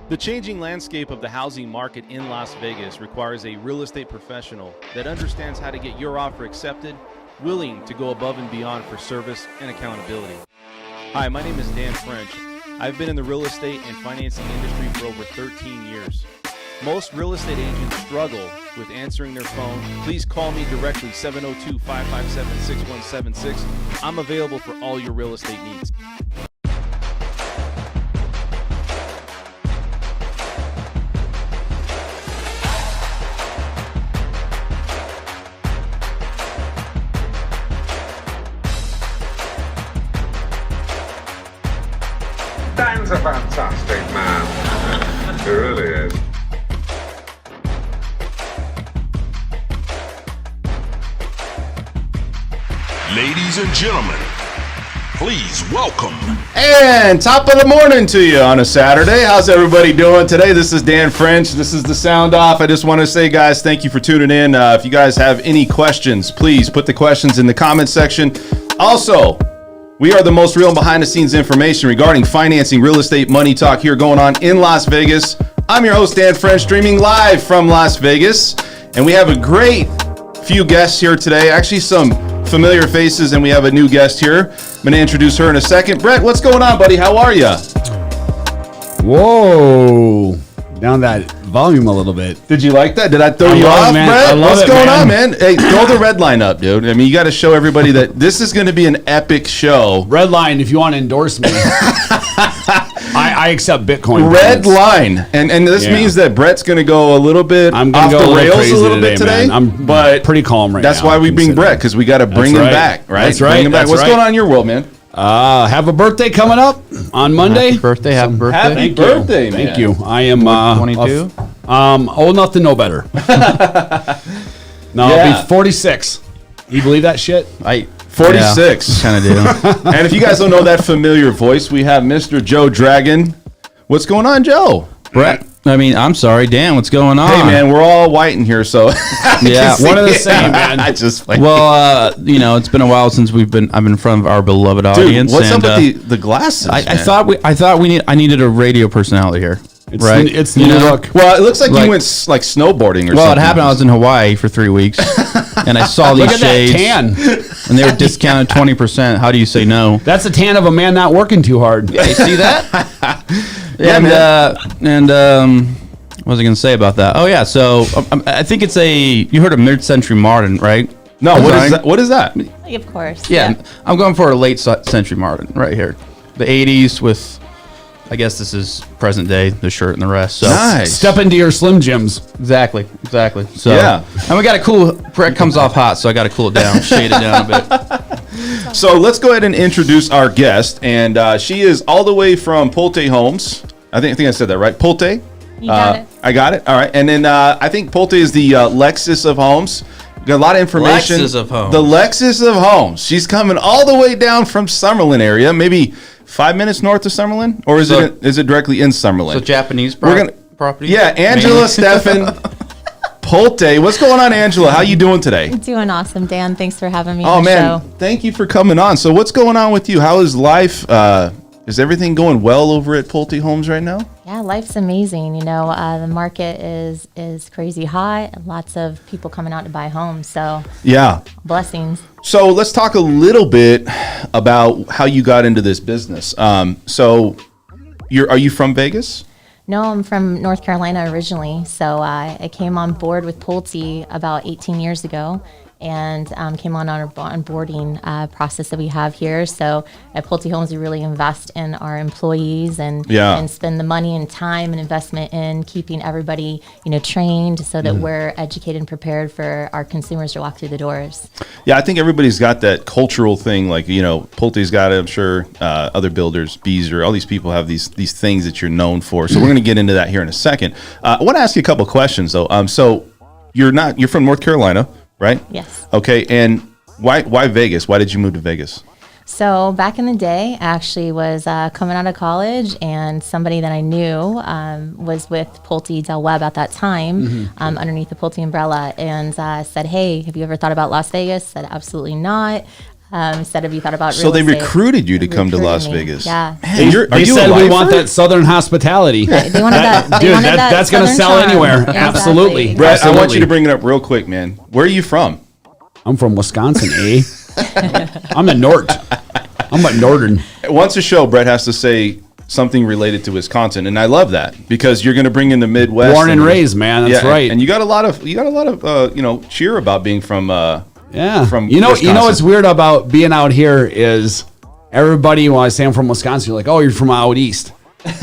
The changing landscape of the housing market in Las Vegas requires a real estate professional that understands how to get your offer accepted, willing to go above and beyond for service and accountability. Hi, my name is Dan French. I've been in the real estate and financing industry for over 13 years. Most real estate agents struggle with answering their phone. Please call me directly, 702-557-6176. I'm available for all your real estate needs. Dan's a fantastic man. He really is. Ladies and gentlemen, please welcome. And top of the morning to you on a Saturday. How's everybody doing today? This is Dan French. This is the Sound Off. I just want to say, guys, thank you for tuning in. If you guys have any questions, please put the questions in the comment section. Also, we are the most real and behind-the-scenes information regarding financing, real estate, money talk here going on in Las Vegas. I'm your host, Dan French, streaming live from Las Vegas. And we have a great few guests here today. Actually, some familiar faces, and we have a new guest here. I'm going to introduce her in a second. Brett, what's going on, buddy? How are you? Whoa. Down that volume a little bit. Did you like that? Did I throw you off, man. Brett? What's it, going on, man? Hey, throw the red line up, dude. I mean, you got to show everybody that this is going to be an epic show. Red line, if you want to endorse me. I accept Bitcoin. Red payments. line. And this means that Brett's going to go a little bit I'm off gonna go the rails crazy a little bit today. Man. But pretty calm right now. that's why we bring Brett, because we got to bring him back, right? That's right. Bring him back. That's What's right. going on in your world, man? Have a birthday coming up on Monday. Happy birthday, happy birthday. Happy Thank birthday, you. man. Thank you. I am 22? Old enough to know better. No, Yeah. I'll be 46. You believe that shit? 46. Kind of do. And if you guys don't know that familiar voice, we have Mr. Joe Dragon. What's going on, Joe? Brett, I'm sorry, Dan, what's going on? Hey, man, we're all white in here, so Yeah, one of the same, man. I just Well, it's been a while since I've been in front of our beloved dude, audience. what's and, up with the glasses? I man? thought I needed a radio personality here. It's right? It's the new look. Well, it looks like you Like- went like snowboarding or something. Well, it happened. I was in Hawaii for 3 weeks, and I saw these Look at shades, that tan. and they were discounted 20%. How do you say no? That's the tan of a man not working too hard. Hey, see that? Yeah, and what was I going to say about that? Oh yeah, so I think it's you heard of mid-century modern, right? No, what Design? is that? What is that? Of course. Yeah, I'm going for a late century modern right here. The 80s with, I guess this is present day, the shirt and the rest. So Nice. Step into your Slim Jims. Exactly. So Yeah. and we got a cool. Brett comes off hot, so I got to cool it down, shade it down a bit. So let's go ahead and introduce our guest, and she is all the way from Pulte Homes. I think I said that right. Pulte. You got it. I got it. All right, and then I think Pulte is the Lexus of homes. We got a lot of information. Lexus of homes. The Lexus of homes. She's coming all the way down from Summerlin area, maybe 5 minutes north of Summerlin, or is it directly in Summerlin? So Japanese property. Yeah, Angela, mainly? Steffen, Pulte. What's going on, Angela? How you doing today? Doing awesome, Dan. Thanks for having me Oh on the man, show. thank you for coming on. So what's going on with you? How is life? Is everything going well over at Pulte Homes right now? Yeah, life's amazing. The market is crazy hot. And lots of people coming out to buy homes. So Yeah. blessings. So let's talk a little bit about how you got into this business. So are you from Vegas? No, I'm from North Carolina originally. So I came on board with Pulte about 18 years ago. And came on our onboarding process that we have here. So at Pulte Homes, we really invest in our employees and spend the money and time and investment in keeping everybody trained so that we're educated and prepared for our consumers to walk through the doors. Yeah, I think everybody's got that cultural thing. Like Pulte's got it. I'm sure other builders, Beezer, all these people have these things that you're known for. So we're going to get into that here in a second. I want to ask you a couple of questions though. So you're from North Carolina. Right? Yes. Okay, and why Vegas? Why did you move to Vegas? So back in the day, I actually was coming out of college, and somebody that I knew was with Pulte Del Webb at that time, underneath the Pulte umbrella, and said, "Hey, have you ever thought about Las Vegas?" Said, "Absolutely not." Instead of you thought about So real they estate. recruited you to come to Recruited Las me. Vegas. Yeah. Man, They said we want that Southern hospitality. They wanted that. They Dude, wanted that that's going to Southern sell charm. anywhere. Exactly. Absolutely. Brett, I want Absolutely. you to bring it up real quick, man. Where are you from? I'm from Wisconsin, eh? I'm a Nort. I'm a Northern. Once a show, Brett has to say something related to Wisconsin, and I love that because you're going to bring in the Midwest. Born and raised, man. That's right. And you got a lot of cheer about being from Yeah. from you know Wisconsin. what's weird about being out here is everybody, when I say I'm from Wisconsin, you're like, oh, you're from out east.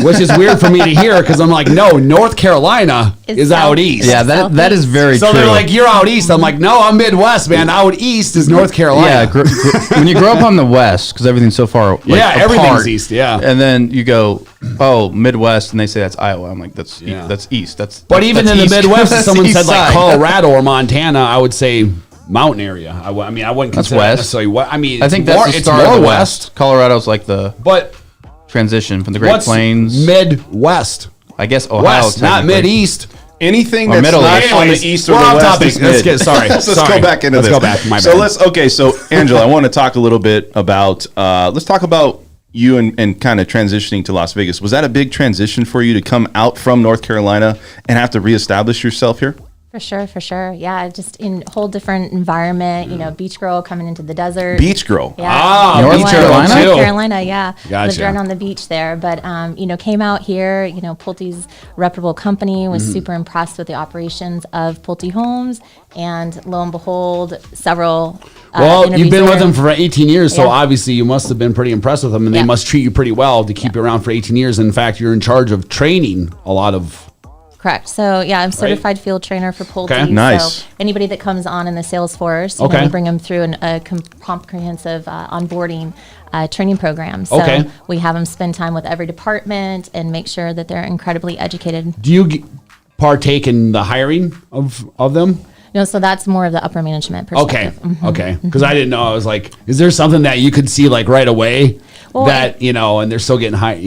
Which is weird for me to hear because I'm like, no, North Carolina It's is south. out east. Yeah, that is very So true. they're like, you're out east. I'm like, no, I'm Midwest, man. Out east is North Carolina. Yeah, when you grow up on the West, because everything's so far, Yeah, everything's apart, east, yeah. and then you go, oh, Midwest, and they say that's Iowa. I'm like, that's east. But even in the East. Midwest, if That's someone east said like side. Colorado or Montana, I would say mountain area. I wouldn't That's consider that west. necessarily what. I mean, I think it's that's more, the it's start more of the west. West. Colorado's like the But transition from the Great what's Plains. Midwest? I guess Ohio, West, not technically. Mid East. anything Or that's Middle not East. on the Anyways, east or we're the off west topic. is Let's mid. get- sorry. Let's Sorry. go back into Let's this. go back. My So bad. So Angela, I want to talk a little bit about let's talk about you and kind of transitioning to Las Vegas. Was that a big transition for you to come out from North Carolina and have to reestablish yourself here? For sure. Yeah, just in a whole different environment. You know, beach girl coming into the desert. Beach girl. Yeah. Ah, Number North one, Carolina? North too. Carolina, yeah. Gotcha. Lived right on the beach there. But, came out here, Pulte's reputable company, was super impressed with the operations of Pulte Homes. And lo and behold, several Well, interviews you've been with there. them for 18 years, so Yeah. obviously you must have been pretty impressed with them, and they Yeah. must treat you pretty well to keep you around for 18 years. In fact, you're in charge of training a lot of. Correct. So, yeah, I'm certified field trainer for Pulte. Okay. Nice. So anybody that comes on in the sales force, Okay. we bring them through a comprehensive onboarding training program. So Okay. we have them spend time with every department and make sure that they're incredibly educated. Do you partake in the hiring of them? No, so that's more of the upper management Okay, perspective. okay. Because I didn't know. I was like, is there something that you could see like right away Well, that and they're still getting high,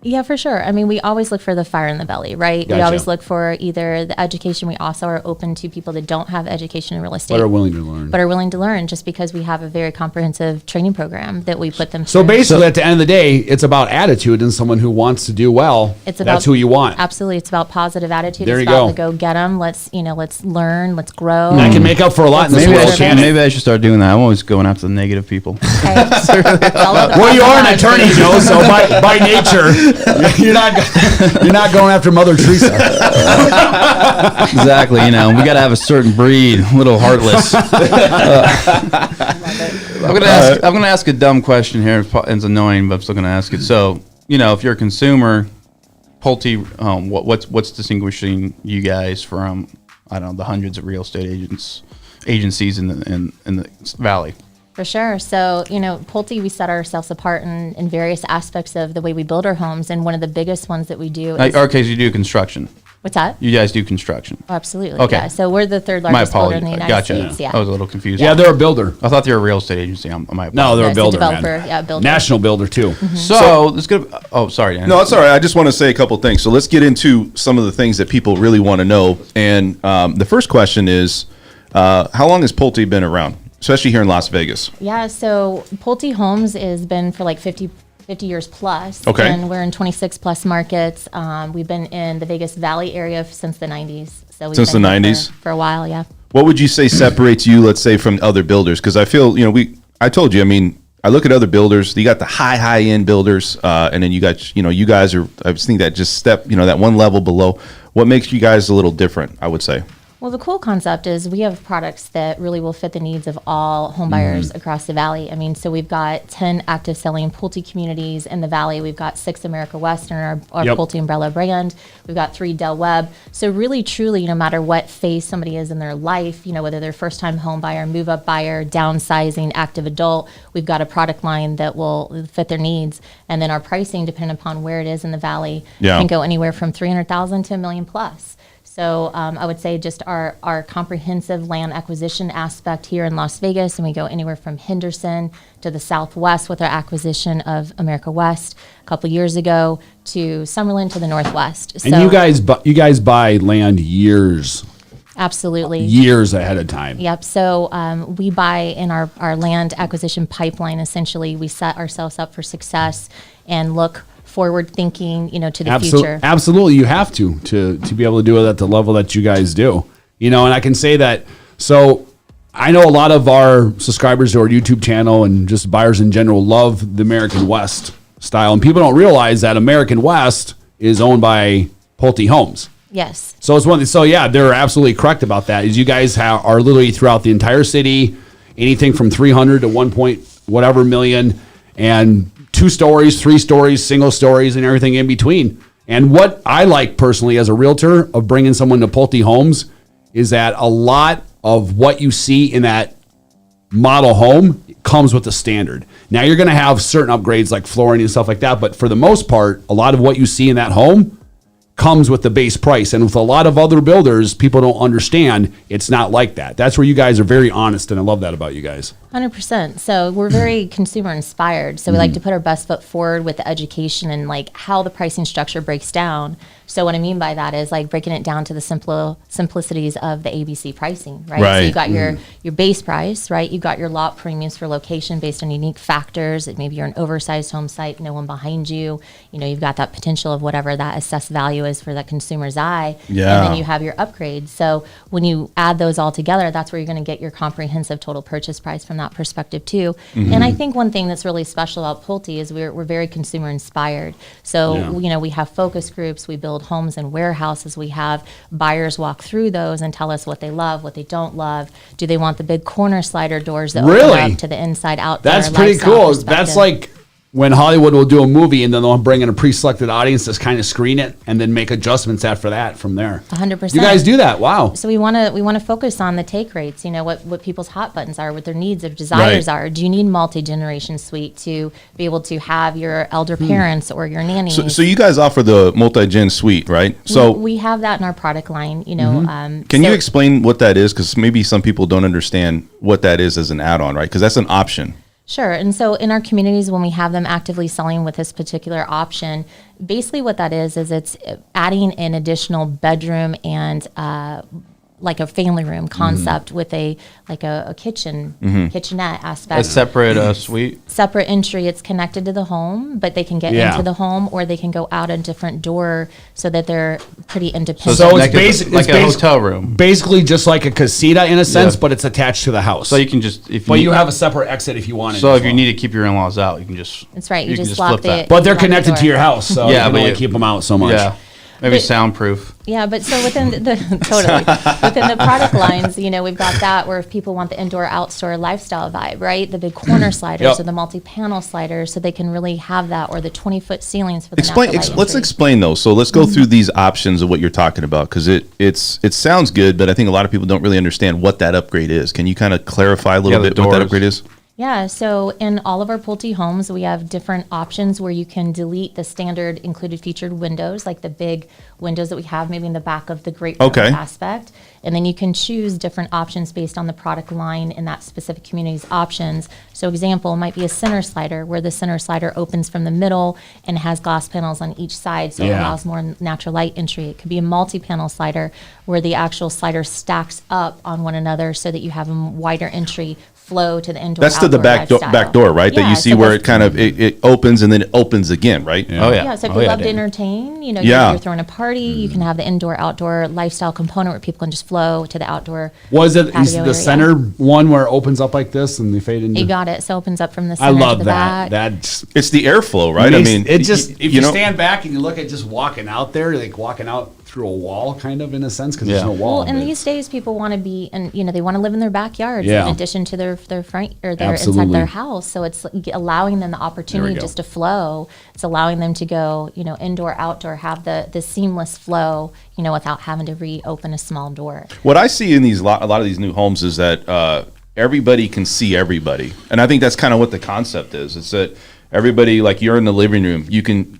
Yeah, for sure. I mean, we always look for the fire in the belly, right? We Gotcha. always look for either the education. We also are open to people that don't have education in real estate, But are willing to learn. but are willing to learn, just because we have a very comprehensive training program that we put them So through. basically, at the end of the day, it's about attitude and someone who wants to do well. It's about, that's who you want. Absolutely, it's about positive attitude. There it's you about go. the go get them. Let's learn. Let's grow. I can make up for a lot in this Maybe world, I, should, Shannon. maybe I should start doing that. I'm always going after the negative people. Okay. It's all about the Well, you are an positive attorney, attitude. Joe. So by nature, you're not going after Mother Teresa. Exactly. We got to have a certain breed, a little heartless. I'm gonna ask a dumb question here. It's annoying, but I'm still gonna ask it. So, if you're a consumer, Pulte, what's distinguishing you guys from, I don't know, the hundreds of real estate agencies in the valley? For sure. So, Pulte, we set ourselves apart in various aspects of the way we build our homes. And one of the biggest ones that we do is, Our case, you do construction. what's that? You guys do construction. Oh, absolutely. Okay. Yeah. So we're the third My largest builder in apologies. the United Gotcha. States. Yeah. I was a little confused. Yeah, they're a builder. I thought they were a real estate agency. My apologies. No, they're Yeah, a it's a builder, developer. man. Yeah, builder. National builder too. So let's get. Oh, sorry, Dan. No, it's all right. I just want to say a couple things. So let's get into some of the things that people really want to know. And the first question is, how long has Pulte been around, especially here in Las Vegas? Yeah, so Pulte Homes has been for like 50 years plus. Okay. And we're in 26 plus markets. We've been in the Vegas Valley area since the 90s. So we've Since been the here 90s? For a while, yeah. What would you say separates you, let's say, from other builders? Because I feel, I told you, I look at other builders. You got the high end builders, and then you got, you guys are. I just think that just step, that one level below. What makes you guys a little different? I would say. Well, the cool concept is we have products that really will fit the needs of all home buyers across the valley. So we've got 10 active selling Pulte communities in the valley. We've got 6 America West in our Yep. Pulte umbrella brand. We've got 3 Del Webb. So really, truly, no matter what phase somebody is in their life, whether they're first-time home buyer, move-up buyer, downsizing, active adult, we've got a product line that will fit their needs. And then our pricing, depending upon where it is in the valley, Yeah. can go anywhere from $300,000 to $1 million plus. So I would say just our comprehensive land acquisition aspect here in Las Vegas, and we go anywhere from Henderson to the Southwest with our acquisition of America West a couple years ago to Summerlin to the Northwest. And you guys buy land years Absolutely. years ahead of time. Yep. So we buy in our land acquisition pipeline. Essentially, we set ourselves up for success and look forward thinking, to the future. Absolutely, you have to be able to do it at the level that you guys do. And I can say that. So I know a lot of our subscribers to our YouTube channel and just buyers in general love the American West style, and people don't realize that American West is owned by Pulte Homes. Yes. So it's one. So yeah, they're absolutely correct about that. Is you guys are literally throughout the entire city, anything from 300 to 1 point whatever million, and 2 stories, 3 stories, single stories, and everything in between. And what I like personally as a realtor of bringing someone to Pulte Homes is that a lot of what you see in that model home comes with the standard. Now you're going to have certain upgrades like flooring and stuff like that, but for the most part, a lot of what you see in that home comes with the base price. And with a lot of other builders, people don't understand it's not like that. That's where you guys are very honest, and I love that about you guys. 100%. So we're very consumer inspired. So we like to put our best foot forward with the education and like how the pricing structure breaks down. So what I mean by that is like breaking it down to the simplicities of the ABC pricing, right? So you got your base price, right? You got your lot premiums for location based on unique factors. Maybe you're an oversized home site, no one behind you. You've got that potential of whatever that assessed value is for that consumer's eye. Yeah. And then you have your upgrades. So when you add those all together, that's where you're going to get your comprehensive total purchase price from that perspective too. And I think one thing that's really special about Pulte is we're very consumer inspired. So, we have focus groups, we build homes and warehouses, we have buyers walk through those and tell us what they love, what they don't love. Do they want the big corner slider doors that open up to the inside out? That's pretty cool. That's like when Hollywood will do a movie and then they'll bring in a pre-selected audience to kind of screen it and then make adjustments after that from there. 100%. You guys do that. Wow. So we want to focus on the take rates, what people's hot buttons are, what their needs or desires are. Do you need multi-generation suite to be able to have your elder parents or your nannies? So you guys offer the multi-gen suite, right? So we have that in our product line, can you explain what that is? Because maybe some people don't understand what that is as an add-on, right? Because that's an option. Sure. And so in our communities, when we have them actively selling with this particular option, basically what that is it's adding an additional bedroom and like a family room concept with a kitchenette aspect. A separate suite. Separate entry. It's connected to the home, but they can get into the home or they can go out a different door so that they're pretty independent. So like it's like a hotel room. Basically just like a casita in a sense, but it's attached to the house. So you can just you have a separate exit if you want it. So if you need to keep your in-laws out, you can just. That's right. You just flip lock that. But they're connected to your house, so you can but only keep them out so much. Yeah. Maybe soundproof. Yeah, but so within the within the product lines, we've got that where if people want the indoor outdoor lifestyle vibe, right? The big corner sliders or the multi-panel sliders, so they can really have that, or the 20-foot ceilings for the Let's explain those. So let's go through these options of what you're talking about, because it sounds good, but I think a lot of people don't really understand what that upgrade is. Can you kind of clarify a little bit what that upgrade is? Yeah, so in all of our Pulte homes, we have different options where you can delete the standard included featured windows, like the big windows that we have maybe in the back of the great room aspect. And then you can choose different options based on the product line in that specific community's options. So example might be a center slider, where the center slider opens from the middle and has glass panels on each side, so it allows more natural light entry. It could be a multi-panel slider, where the actual slider stacks up on one another so that you have a wider entry flow to the indoor. That's to the back door, right? That you see where it kind of it opens and then it opens again, right? Yeah. Oh yeah. Yeah. So if you love to entertain, you're throwing a party, you can have the indoor outdoor lifestyle component where people can just flow to the outdoor. Was it the center one where it opens up like this and they fade into? You got it. So it opens up from the center to the back. It's the airflow, right? It just if you stand back and you look at just walking out there, like walking out through a wall, kind of in a sense, because there's no wall. Well, and these days people want to be, and they want to live in their backyards in addition to their front or their inside their house. So it's allowing them the opportunity just to flow. It's allowing them to go, indoor, outdoor, have the seamless flow, without having to reopen a small door. What I see in a lot of these new homes is that everybody can see everybody, and I think that's kind of what the concept is. It's that everybody, like you're in the living room, you can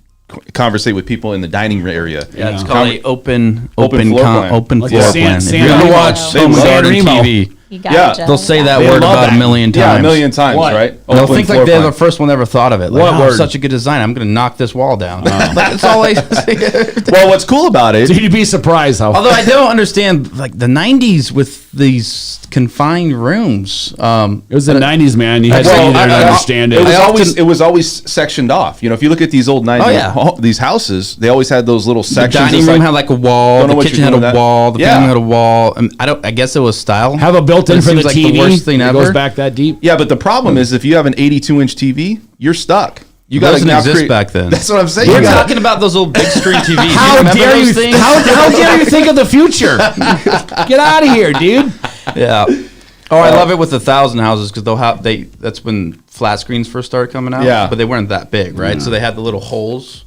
conversate with people in the dining area. Yeah, it's called open floor plan. Open Like floor plan. If you're gonna watch some garden TV, You got Yeah. it, Joe. They'll say that They word love about that. a million times. Yeah, a million times, What? right? They'll Open think floor like they're plan. the first one ever thought of it. Like, What oh, word? such a good design. I'm going to knock this wall down. Like, that's all I say. Well, what's cool about it? So you'd be surprised how. Although I don't understand, like the '90s with these confined rooms. It was the 90s, man. You had to Well, be there to I- understand It it. was I always often- it was always sectioned off. You know, if you look at these old 90s, yeah. these houses, they always had those little The sections. dining It's room like- had like a wall. Don't know The what kitchen you're had a doing with that. wall. The Yeah. family had a wall. And I guess it was style. Have a built-in But it for the seems like TV. the worst thing that ever. goes back that deep. Yeah, but the problem is if you have an 82-inch TV, you're stuck. You got Doesn't to exist back then. That's what I'm saying. We're You gotta- talking about those old big screen TVs. How you remember dare those you? things? How dare you think of the future? Get out of here, dude. Yeah. Oh, I love it with 1,000 houses because they'll have that's when flat screens first started coming out. Yeah. But they weren't that big, right? So they had the little holes,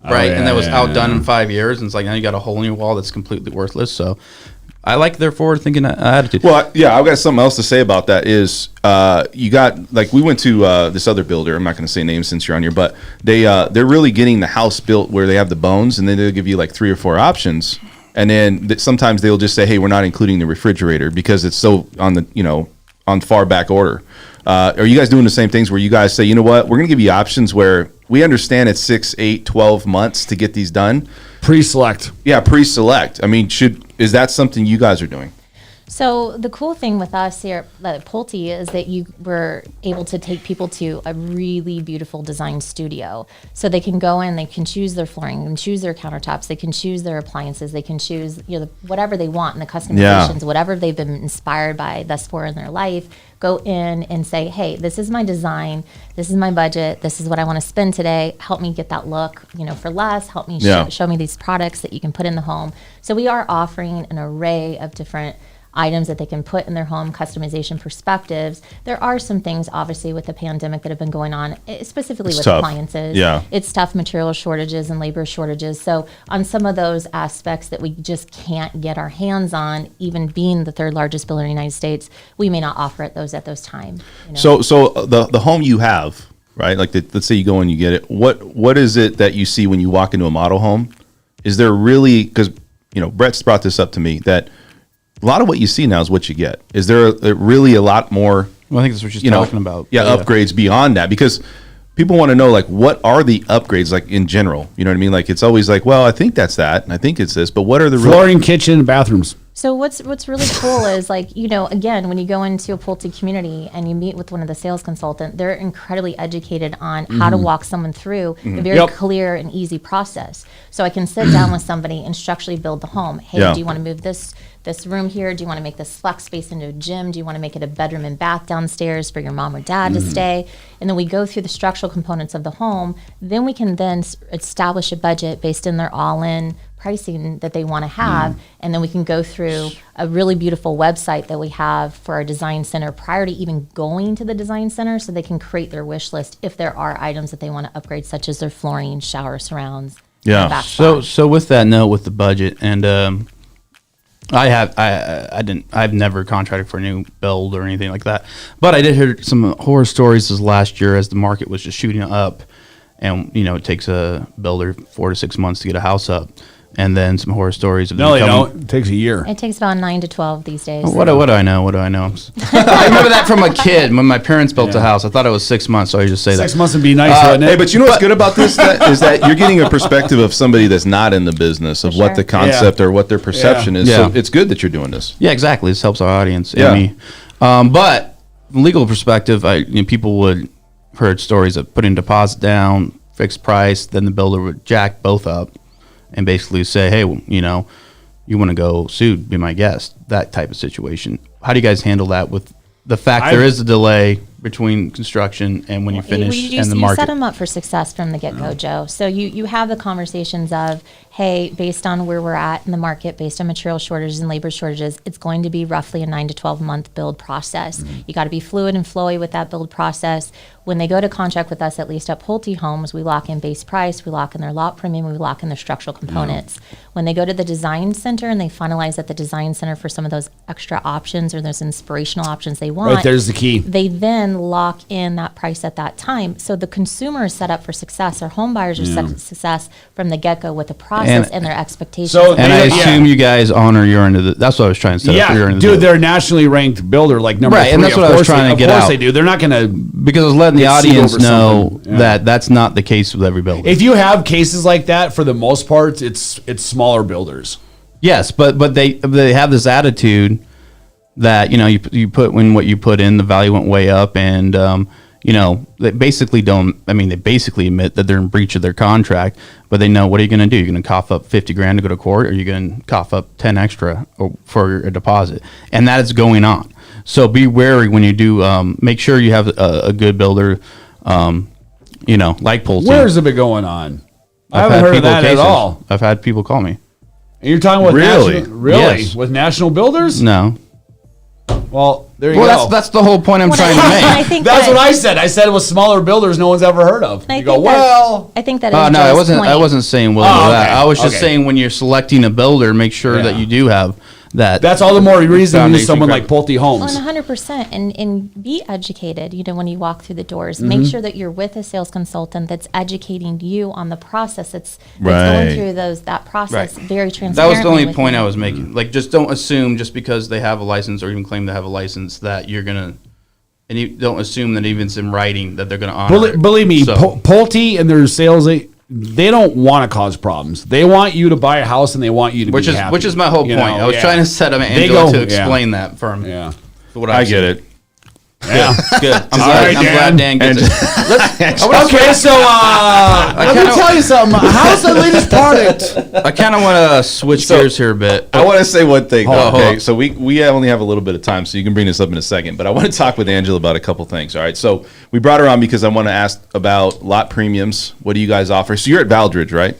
right? yeah, and that was yeah, outdone yeah. in 5 years. And it's like now you got a hole in your wall that's completely worthless. So I like their forward thinking attitude. Well, yeah, I've got something else to say about that. Is you got like we went to this other builder. I'm not going to say names since you're on here, but they're really getting the house built where they have the bones, and then they'll give you like 3 or 4 options, and then sometimes they'll just say, hey, we're not including the refrigerator because it's so on the on far back order. Are you guys doing the same things where you guys say, you know what, we're going to give you options where we understand it's 6, 8, 12 months to get these done? Pre-select. Yeah, pre-select. I mean, is that something you guys are doing? So the cool thing with us here at Pulte is that you were able to take people to a really beautiful design studio. So they can go in, they can choose their flooring, they can choose their countertops, they can choose their appliances, they can choose whatever they want in the customizations, whatever they've been inspired by thus far in their life. Go in and say, hey, this is my design, this is my budget, this is what I want to spend today. Help me get that look, for less. Help me show me these products that you can put in the home. So we are offering an array of different items that they can put in their home, customization perspectives. There are some things, obviously, with the pandemic that have been going on, specifically It's with tough. appliances. Yeah. It's tough, material shortages and labor shortages. So on some of those aspects that we just can't get our hands on, even being the third largest builder in the United States, we may not offer at those time. So the home you have, right? Like let's say you go and you get it. What is it that you see when you walk into a model home? Is there really, because Brett's brought this up to me, that a lot of what you see now is what you get. Is there really a lot more? Well, I think that's what she's talking about. Yeah, upgrades beyond that, because people want to know, like, what are the upgrades like in general? You know what I mean? Like, it's always like, well, I think that's that, and I think it's this, but what are the Flooring, kitchen, and bathrooms. So what's really cool is, like, again, when you go into a Pulte community and you meet with one of the sales consultant, they're incredibly educated on how to walk someone through a very clear and easy process. So I can sit down with somebody and structurally build the home. Hey, do you want to move this room here? Do you want to make this flex space into a gym? Do you want to make it a bedroom and bath downstairs for your mom or dad to stay? And then we go through the structural components of the home. Then we can then establish a budget based on their all-in pricing that they want to have, and then we can go through a really beautiful website that we have for our design center prior to even going to the design center, so they can create their wish list if there are items that they want to upgrade, such as their flooring, shower surrounds. Yeah. backsplash. So with that note, with the budget, and I've never contracted for a new build or anything like that, but I did hear some horror stories this last year as the market was just shooting up, and it takes a builder 4 to 6 months to get a house up. And then some horror stories of No, them they coming. don't. It takes a year. It takes about 9 to 12 these days. What do I know? What do I know? I remember that from a kid when my parents built a house. I thought it was 6 months, so I just say 6 that. months would be nice, wouldn't it? Hey, but you know what's good about this is that you're getting a perspective of somebody that's not in the business of what the concept or what their perception is. Yeah. So it's good that you're doing this. Yeah, exactly. This helps our audience Yeah. and me. But from a legal perspective, people would heard stories of putting deposit down, fixed price, then the builder would jack both up and basically say, hey, you want to go sue, be my guest, that type of situation. How do you guys handle that with the fact there is a delay between construction and when you finish and the market? You set them up for success from the get-go, Joe. So you have the conversations of, hey, based on where we're at in the market, based on material shortages and labor shortages, it's going to be roughly a 9 to 12 month build process. You got to be fluid and flowy with that build process. When they go to contract with us, at least at Pulte Homes, we lock in base price, we lock in their lot premium, we lock in their structural components. When they go to the design center and they finalize at the design center for some of those extra options or those inspirational options they want, Right there's the key. they then then lock in that price at that time. So the consumer is set up for success, or home buyers are set up for success from the get-go with the process and their expectations. So- And I Yeah. assume you guys honor your end of the. That's what I was trying to say. Yeah, dude, they're a nationally ranked builder, like number Right, three. and that's Of what I was course trying to get Of course out. they do. They're not going to. because I was letting the Get sued audience over know something. Yeah. that that's not the case with every builder. If you have cases like that, for the most part, it's smaller builders. Yes, but they have this attitude that you put when what you put in, the value went way up, and they basically don't. I mean, they basically admit that they're in breach of their contract, but they know, what are you going to do? You're going to cough up $50,000 to go to court, or you're going to cough up 10 extra for a deposit, and that is going on. So be wary when you do. Make sure you have a good builder, like Pulte. Where's it been going on? I I've haven't had heard of people that at cases. all. I've had people call me. And you're talking with Really? really Yes. with national builders? No. Well, there you Well, go. that's the whole point I'm Well, trying to make. I think That's that- what I said. I said it was smaller builders no one's ever heard of. I You think go, that- well, I think that is Oh no, I Joe's wasn't. I point. wasn't saying Willie Oh, that. okay. I was just Okay. saying when you're selecting a builder, make sure that Yeah. you do have that. that's all the more reason to use foundation someone correct. like Pulte Well, Homes. and 100%, and be educated. When you walk through the doors, Mm-hmm. make sure that you're with a sales consultant that's educating you on the process. That's Right. going through that process Right. very transparently. That was the only with point you. I was making. Like, just don't assume just because they have a license or even claim to have a license that you're gonna, and you don't assume that even it's in writing that they're gonna honor it. Believe me, So- Pulte and their sales, they don't want to cause problems. They want you to buy a house and they want you to which be is happy. which is my whole You point. know, I was yeah. trying to set up They Angela go- to yeah. explain that for me. Yeah. What I get it. Yeah. Good. I'm All glad, right, I'm glad Dan And gets it. Okay, so let me kinda- tell you something. How's the latest product? I kind of want to switch gears here a bit. I want to say one thing. Hold Though, on, hold okay, on. so we only have a little bit of time, so you can bring this up in a second. But I want to talk with Angela about a couple things. All right, so we brought her on because I want to ask about lot premiums. What do you guys offer? So you're at Valdridge, right?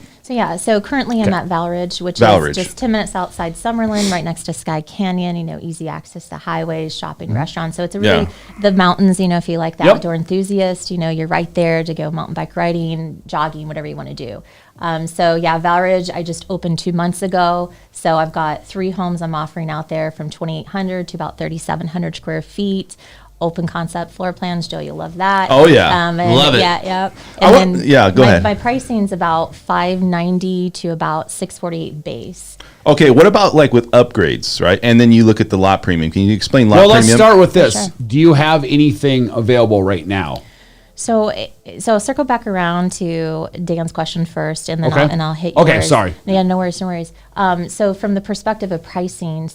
So currently I'm at Valridge, which Valridge. is just 10 minutes outside Summerlin, right next to Sky Canyon, easy access to highways, shopping, restaurants. So it's a really, Yeah. the mountains, if you like the Yep. outdoor enthusiast, you're right there to go mountain bike riding, jogging, whatever you want to do. Valridge, I just opened 2 months ago. So I've got 3 homes I'm offering out there from 2,800 to about 3,700 square feet. Open concept floor plans, Joe, you'll love that. Oh, yeah. Love it. Yeah, yep. Go ahead. My pricing's about $590 to about $648 base. Okay, what about like with upgrades, right? And then you look at the lot premium. Can you explain lot Well, premium? let's start with this. Sure. Do you have anything available right now? So I'll circle back around to Dan's question first, and then Okay. I'll hit Okay, yours. sorry. Yeah, no worries. So from the perspective of pricing,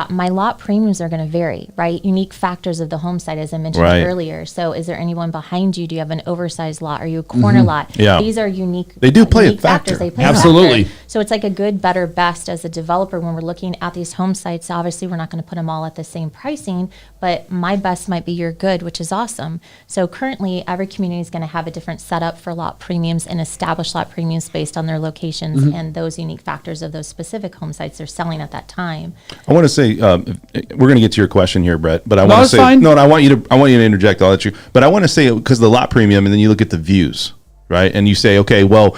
my lot premiums are going to vary, right? Unique factors of the home site, as I mentioned Right. earlier. So is there anyone behind you? Do you have an oversized lot? Are you a corner lot? Yeah. These are unique. They do play a unique factors. factor. They play a Absolutely. factor. So it's like a good, better, best as a developer when we're looking at these home sites. Obviously, we're not going to put them all at the same pricing, but my best might be your good, which is awesome. So currently, every community is going to have a different setup for lot premiums and established lot premiums based on their locations and those unique factors of those specific home sites they're selling at that time. I want to say we're going to get to your question here, Brett. But I want to it's say fine. no. I want you to interject. I'll let you. But I want to say because the lot premium, and then you look at the views, right? And you say, okay, well,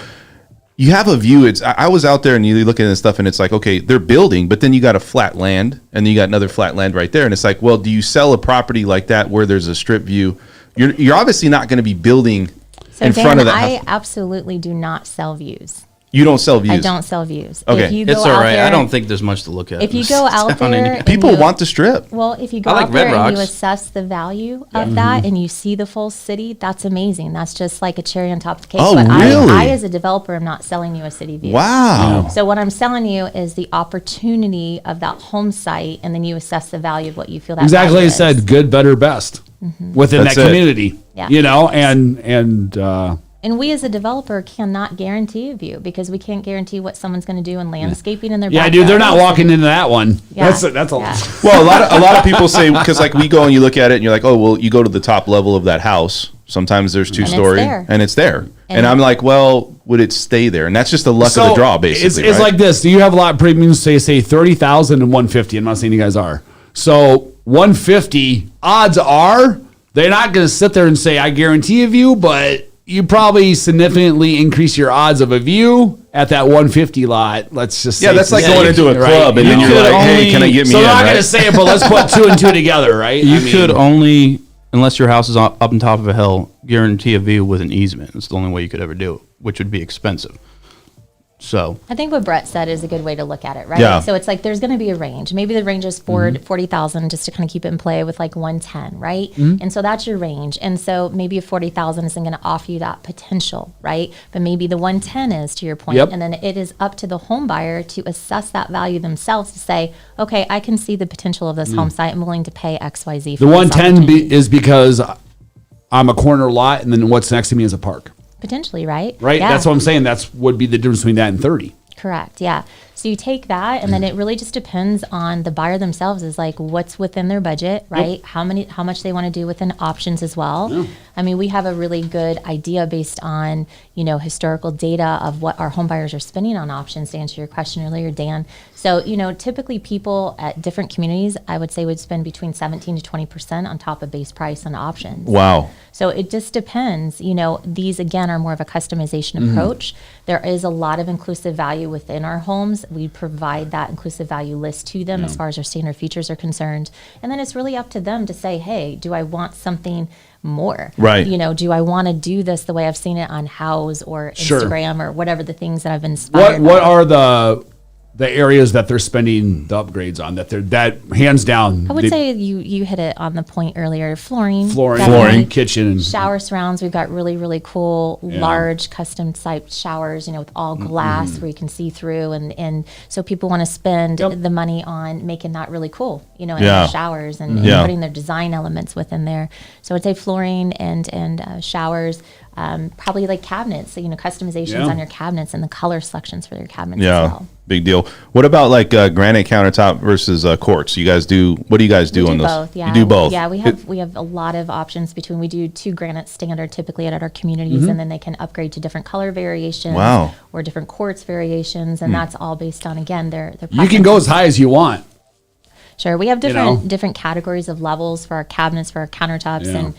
you have a view. I was out there and you look at this stuff, and it's like, okay, they're building, but then you got a flat land, and then you got another flat land right there, and it's like, well, do you sell a property like that where there's a strip view? You're obviously not going to be building So in Dan, front of the I house. absolutely do not sell views. You don't sell views. I don't sell views. Okay. If you go It's all out right. there, I don't think there's much to look at. If you go out Down in there, here. and People you- want the strip. Well, if you go I like out there Red and you Rocks. assess the value of that and you see the full city, that's amazing. That's just like a cherry on top of the cake. Oh, but really? I, as a developer, am not selling you a city view. Wow. So what I'm selling you is the opportunity of that home site, and then you assess the value of what you feel that Exactly value like I is. said, good, better, best within That's that it. community. Yeah. And And we as a developer cannot guarantee a view because we can't guarantee what someone's going to do in landscaping in their yeah, dude, they're not backyard. walking into that one. Yeah. That's a Yeah. Well, a lot of people say because like we go and you look at it and you're like, oh well, you go to the top level of that house. Sometimes there's it's two-story there. and it's there, and And- I'm like, well, would it stay there? And that's just the luck of the draw, basically. It's right? like this. Do you have lot premiums, say 30,000 and 150? I'm not saying you guys are. So 150, odds are they're not going to sit there and say, I guarantee a view, but you probably significantly increase your odds of a view at that 150 lot. Let's just say. yeah, that's like going into a Right. club and then You you're could like, hey, only- can I get me So in? they're not going Right? to say it, but let's put 2 and 2 together, right? You could only unless your house is up on top of a hill, guarantee a view with an easement. It's the only way you could ever do it, which would be expensive. So I think what Brett said is a good way to look at it, right? Yeah. So it's like there's going to be a range. Maybe the range is 40,000 just to kind of keep it in play with like 110, right? And so that's your range. And so maybe a 40,000 isn't going to offer you that potential, right? But maybe the 110 is, to your point. Yep. And then it is up to the home buyer to assess that value themselves to say, okay, I can see the potential of this home site. I'm willing to pay XYZ for The this 110 opportunity. is because I'm a corner lot, and then what's next to me is a park. Potentially, right? Right? Yeah. That's what I'm saying. That's would be the difference between that and 30. Correct. Yeah. So you take that, and then it really just depends on the buyer themselves. Is like what's within their budget, right? How much they want to do within options as well. I mean, we have a really good idea based on historical data of what our home buyers are spending on options. To answer your question earlier, Dan. So typically people at different communities, I would say, would spend between 17 to 20% on top of base price on options. Wow. So it just depends. These again are more of a customization approach. There is a lot of inclusive value within our homes. We provide that inclusive value list to them as far as our standard features are concerned. And then it's really up to them to say, hey, do I want something more? Right. Do I want to do this the way I've seen it on House or Sure. Instagram or whatever the things that I've been inspired What by. are the areas that they're spending the upgrades on that hands down? I would say you hit it on the point earlier. Flooring. flooring, definitely. kitchen, and Shower surrounds. We've got really, really cool, large custom type showers, with all glass where you can see through. And so people want to spend the money on making that really cool, in their showers and putting their design elements within there. So I'd say flooring and showers, probably like cabinets, so, customizations on your cabinets and the color selections for your cabinets as well. Big deal. What about like granite countertop versus quartz? You guys do, what do you guys do We on do those? both, yeah. You do both? Yeah, we have a lot of options between, we do 2 granite standard typically at our communities, and then they can upgrade to different color variations Wow. or different quartz variations, and that's all based on, again, their you can go as high as you want. Sure, we have know? different categories of levels for our cabinets, for our countertops, and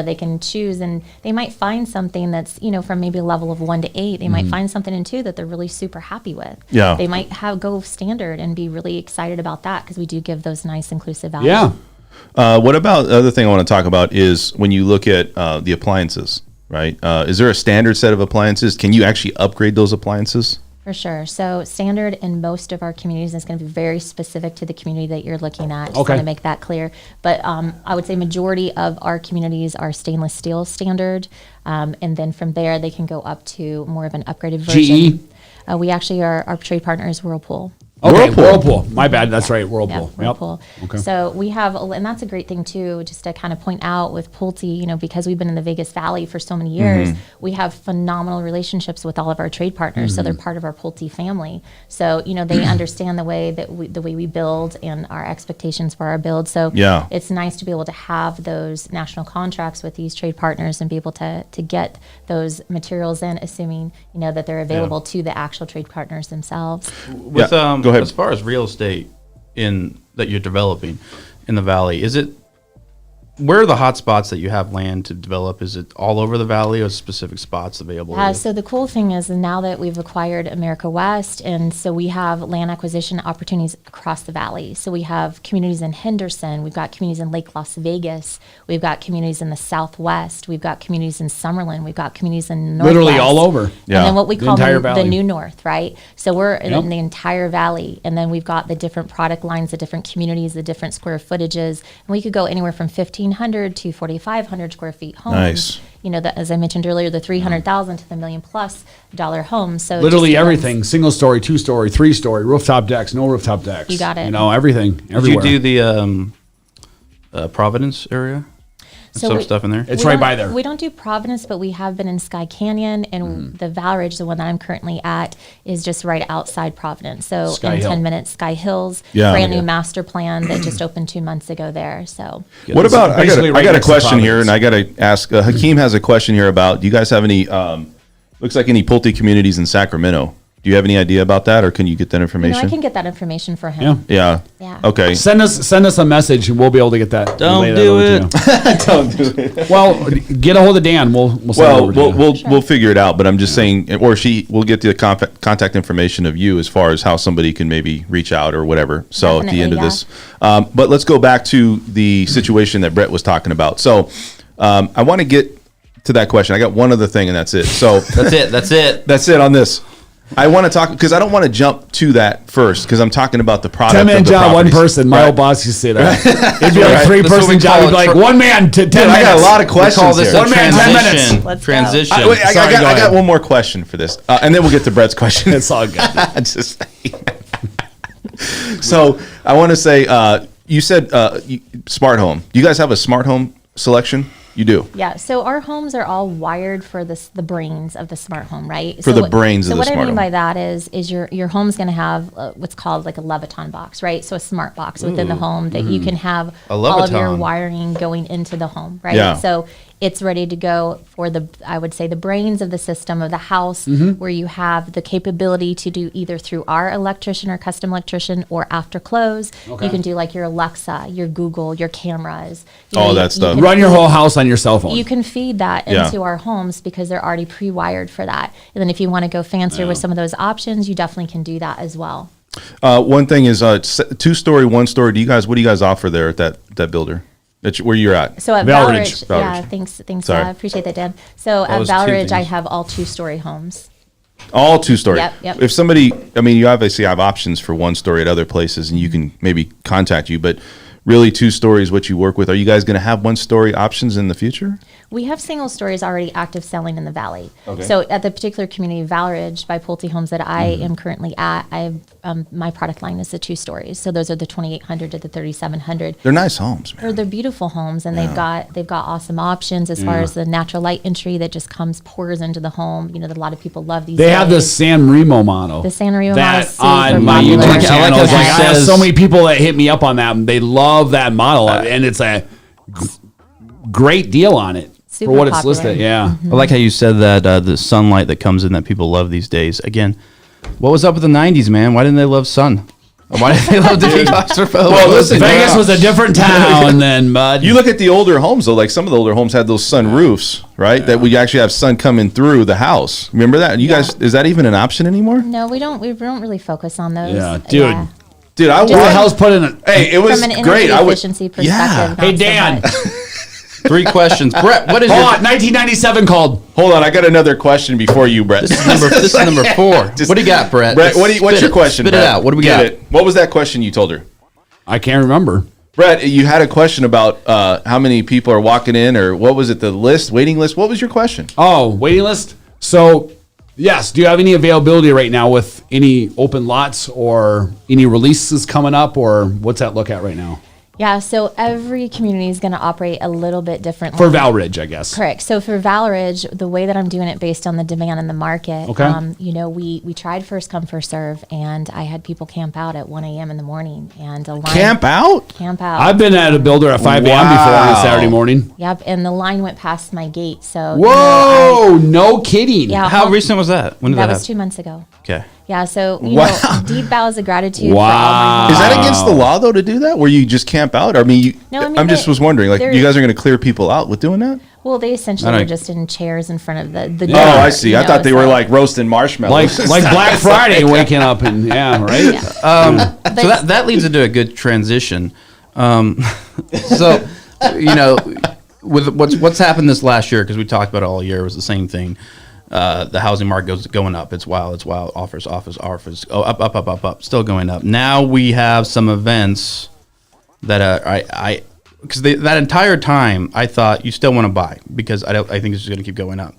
they can choose, and they might find something that's from maybe a level of 1 to 8. They might find something in 2 that they're really super happy with. Yeah. They might go standard and be really excited about that because we do give those nice inclusive values. Yeah. What about the other thing I want to talk about is when you look at the appliances, right? Is there a standard set of appliances? Can you actually upgrade those appliances? For sure. So standard in most of our communities is going to be very specific to the community that you're looking at. Just Okay. want to make that clear. But I would say majority of our communities are stainless steel standard. And then from there, they can go up to more of an upgraded version. GE? We actually our trade partner is Whirlpool. Okay, Whirlpool. My bad. That's right, Whirlpool. Yeah, Whirlpool. Okay. So we have, and that's a great thing too, just to kind of point out with Pulte, because we've been in the Vegas Valley for so many years, we have phenomenal relationships with all of our trade partners. So they're part of our Pulte family. So, they understand the way that we build and our expectations for our build. So it's nice to be able to have those national contracts with these trade partners and be able to get those materials in, assuming, that they're available to the actual trade partners themselves. with Go ahead. as far as real estate that you're developing in the valley, where are the hot spots that you have land to develop? Is it all over the valley or specific spots available? So the cool thing is now that we've acquired America West, and so we have land acquisition opportunities across the valley. So we have communities in Henderson, we've got communities in Lake Las Vegas, we've got communities in the Southwest, we've got communities in Summerlin, we've got communities in Northwest. Literally all over. Yeah. And then what we The call entire the valley. New North, right? So we're Yep. in the entire valley, and then we've got the different product lines, the different communities, the different square footages, and we could go anywhere from 1,500 to 4,500 square feet homes. Nice. As I mentioned earlier, the 300,000 to the $1 million+ homes. So it Literally just depends. everything. Single story, 2-story, 3-story, rooftop decks, no rooftop decks. You got it. Everything. Did Everywhere. you do the Providence area? So Some we- stuff in there? It's We right don't- by there. We don't do Providence, but we have been in Sky Canyon, and the Val Ridge, the one that I'm currently at, is just right outside Providence. So Sky in Hill. 10 minutes, Sky Hills, Yeah. brand Yeah. new master plan that just opened 2 months ago there. So What about, I basically got right a next to question here, Providence. and I got to ask, Hakeem has a question here about, do you guys have any, looks like any Pulte communities in Sacramento? Do you have any idea about that, or can you get that information? I can get that information for him. Yeah. Yeah. Okay. Send us a message. We'll be able to get that. Don't relay that do over to it. Don't do it. you. Well, get a hold of Dan. We'll send it Well, over to you. we'll figure it out. But I'm just saying, or we'll get the contact information of you as far as how somebody can maybe reach out or whatever. So at the end of Definitely, this, but let's go back to the situation that Brett was talking about. So I want to get to that question. I got one other thing, and that's it. So That's it. that's it on this. I want to talk because I don't want to jump to that first because I'm talking about the product. 10-man of the job, one properties. person. My Right. old boss used to say that. It'd be like Right. 3-person That's what job. we It'd be call like it. 1 man to 10 Dude, minutes. I got a lot of We call questions this here. a 1 man, 10 minutes. transition. Let's go. Transition. Wait, I Sorry, go got ahead. one more question for this, and then we'll get to Brett's question. It's all good. Just so I want to say, you said smart home. Do you guys have a smart home selection? You do. Yeah, so our homes are all wired for the brains of the smart home, right? For the brains of so the what smart I mean home. by that is your home's going to have what's called like a Leviton box, right? So a smart box within the home that you can have all of your Leviton. wiring going into the home, right? Yeah. So it's ready to go for I would say the brains of the system of the house, where you have the capability to do either through our electrician or custom electrician or after close. You can do like your Alexa, your Google, your cameras. All that stuff. can Run your feed- whole house on your cell phone. you can feed that Yeah. into our homes because they're already pre-wired for that. And then if you want to go fancier with some of those options, you definitely can do that as well. One thing is 2-story, 1-story. What do you guys offer there at that builder? That's where you're at. So at Valridge. Valridge, yeah, Valridge. thanks. Sorry. I appreciate that, Dan. So at was two Valridge, I things. have all 2-story homes. All 2-story. Yep. If somebody, I mean, you obviously have options for 1-story at other places, and you can maybe contact you. But really, 2-story is what you work with. Are you guys going to have 1-story options in the future? We have single stories already active selling in the valley. Okay. So at the particular community, Valridge by Pulte Homes that I am currently at, my product line is the 2 stories. So those are the 2,800 to the 3,700. They're nice homes, man. They're beautiful homes, and they've got awesome options as far as the natural light entry that just pours into the home. You know, that a lot of people love these. They have the days. San Remo model. The San Remo that model is super on my popular. YouTube I like how channel. she I have says- so many people that hit me up on that. And they love that model, and it's a great deal on it Super for what it's popular. listed. Yeah. I like how you said that the sunlight that comes in that people love these days. Again, what was up with the 90s, man? Why didn't they love sun? Why didn't they love detox or Well, listen, Vegas was a different town than Bud. You look at the older homes, though. Like some of the older homes had those sun roofs, right? That we actually have sun coming through the house. Remember that? You guys, is that even an option anymore? No, we don't. We don't really focus on those. Yeah, dude. Dude, I Who the want. hell's putting it? Hey, it was From an energy great. I would. efficiency perspective. Yeah. not Hey, so Dan. much. 3 questions. Brett, what is Hold your... on, 1997 called. Hold on, I got another question before you, Brett. This is number 4. Just- What do you got, Brett? Brett, what's Spit your it. question? Spit Brett? it out. What do we Get got? it. What was that question you told her? I can't remember. Brett, you had a question about how many people are walking in, or what was it? The waiting list. What was your question? Oh, waiting list. So, yes. Do you have any availability right now with any open lots or any releases coming up, or what's that look at right now Yeah, so every community is going to operate a little bit differently. for Valridge? I guess. Correct. So for Valridge, the way that I'm doing it based on the demand in the market, Okay. We tried first come first serve, and I had people camp out at 1 a.m. in the morning and a line Camp out? camp out. I've been at a builder at 5 a.m. before on a Wow. Saturday morning. Yep, and the line went past my gate. So Whoa! No kidding. yeah, How recent was that? When did that that was happen? 2 months ago. Okay. Yeah, so Wow. deep bows of gratitude. Wow. For all my Is that homeowners. against the law though to do that, where you just camp out? I mean, No, I mean, I'm just they- was wondering, like, they're- you guys are going to clear people out with doing that? Well, they essentially I were don't- just in chairs in front of the Oh, door, I see. you I know, thought they were so- like roasting marshmallows. Like Black Friday, waking up and right. Yeah. So that leads into a good transition. So, you know, with what's happened this last year, because we talked about it all year, it was the same thing. The housing market goes going up. It's wild. It's wild. Offers. Oh, up. Still going up. Now we have some events that I because that entire time I thought you still want to buy because I think this is going to keep going up.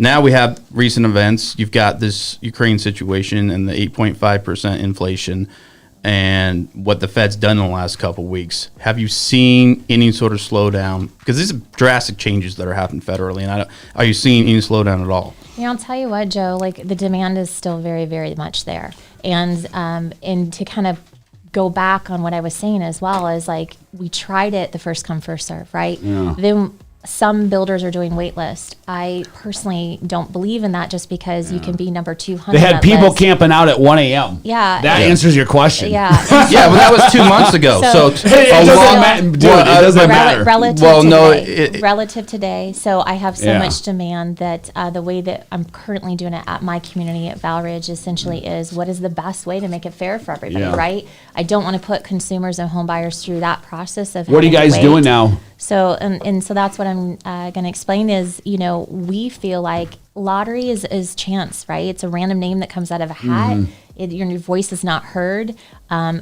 Now we have recent events. You've got this Ukraine situation and the 8.5% inflation and what the Fed's done in the last couple of weeks. Have you seen any sort of slowdown? Because these are drastic changes that are happening federally. And are you seeing any slowdown at all? Yeah, I'll tell you what, Joe. Like the demand is still very, very much there, and to kind of go back on what I was saying as well is like we tried it the first come first serve, right? Then some builders are doing wait list. I personally don't believe in that, just because you can be number 200. They had on people list. camping out at 1 a.m. Yeah. That answers your question. Yeah. Yeah, but that was 2 months ago. So- So, It a doesn't long- matter, dude. well, It doesn't but- matter. Relative Well, to no, today. Relative today. So I have so Yeah. much demand that the way that I'm currently doing it at my community at Val Ridge essentially is, what is the best way to make it fair for everybody, Yeah. right? I don't want to put consumers and home buyers through that process of What are you having to guys doing wait. now? So, and so that's what I'm going to explain is, we feel like lottery is chance, right? It's a random name that comes out of a hat. Your voice is not heard.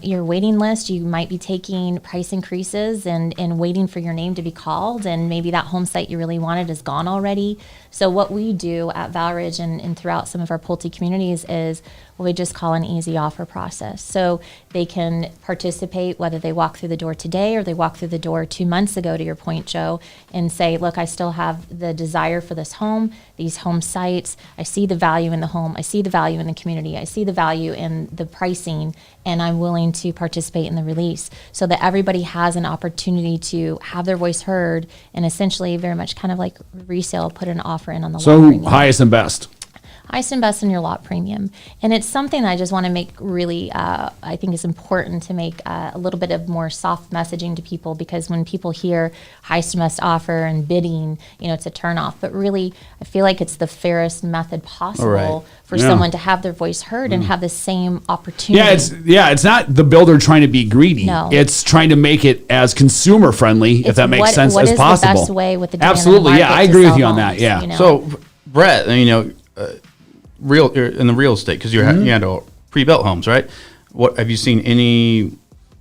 Your waiting list, you might be taking price increases and waiting for your name to be called, and maybe that home site you really wanted is gone already. So what we do at Val Ridge and throughout some of our Pulte communities is what we just call an easy offer process. So they can participate whether they walk through the door today or they walk through the door 2 months ago, to your point, Joe, and say, look, I still have the desire for this home, these home sites. I see the value in the home. I see the value in the community. I see the value in the pricing, and I'm willing to participate in the release, so that everybody has an opportunity to have their voice heard, and essentially very much kind of like resale, put an offer in on the lot So premium. highest and best. Highest and best in your lot premium. And it's something I just want to make really, I think it's important to make a little bit of more soft messaging to people, because when people hear highest and best offer and bidding, it's a turnoff. But really, I feel like it's the fairest method possible Right. for Yeah. someone to have their voice heard and have the same opportunity. It's not the builder trying to be greedy. No. It's trying to make it as consumer friendly, if It's that makes what- sense, what as is the possible. best way with the demand in the Absolutely, yeah, market I to agree with sell you on that. homes, Yeah. So, Brett, real in the real estate, because you handle pre-built homes, right? What have you seen any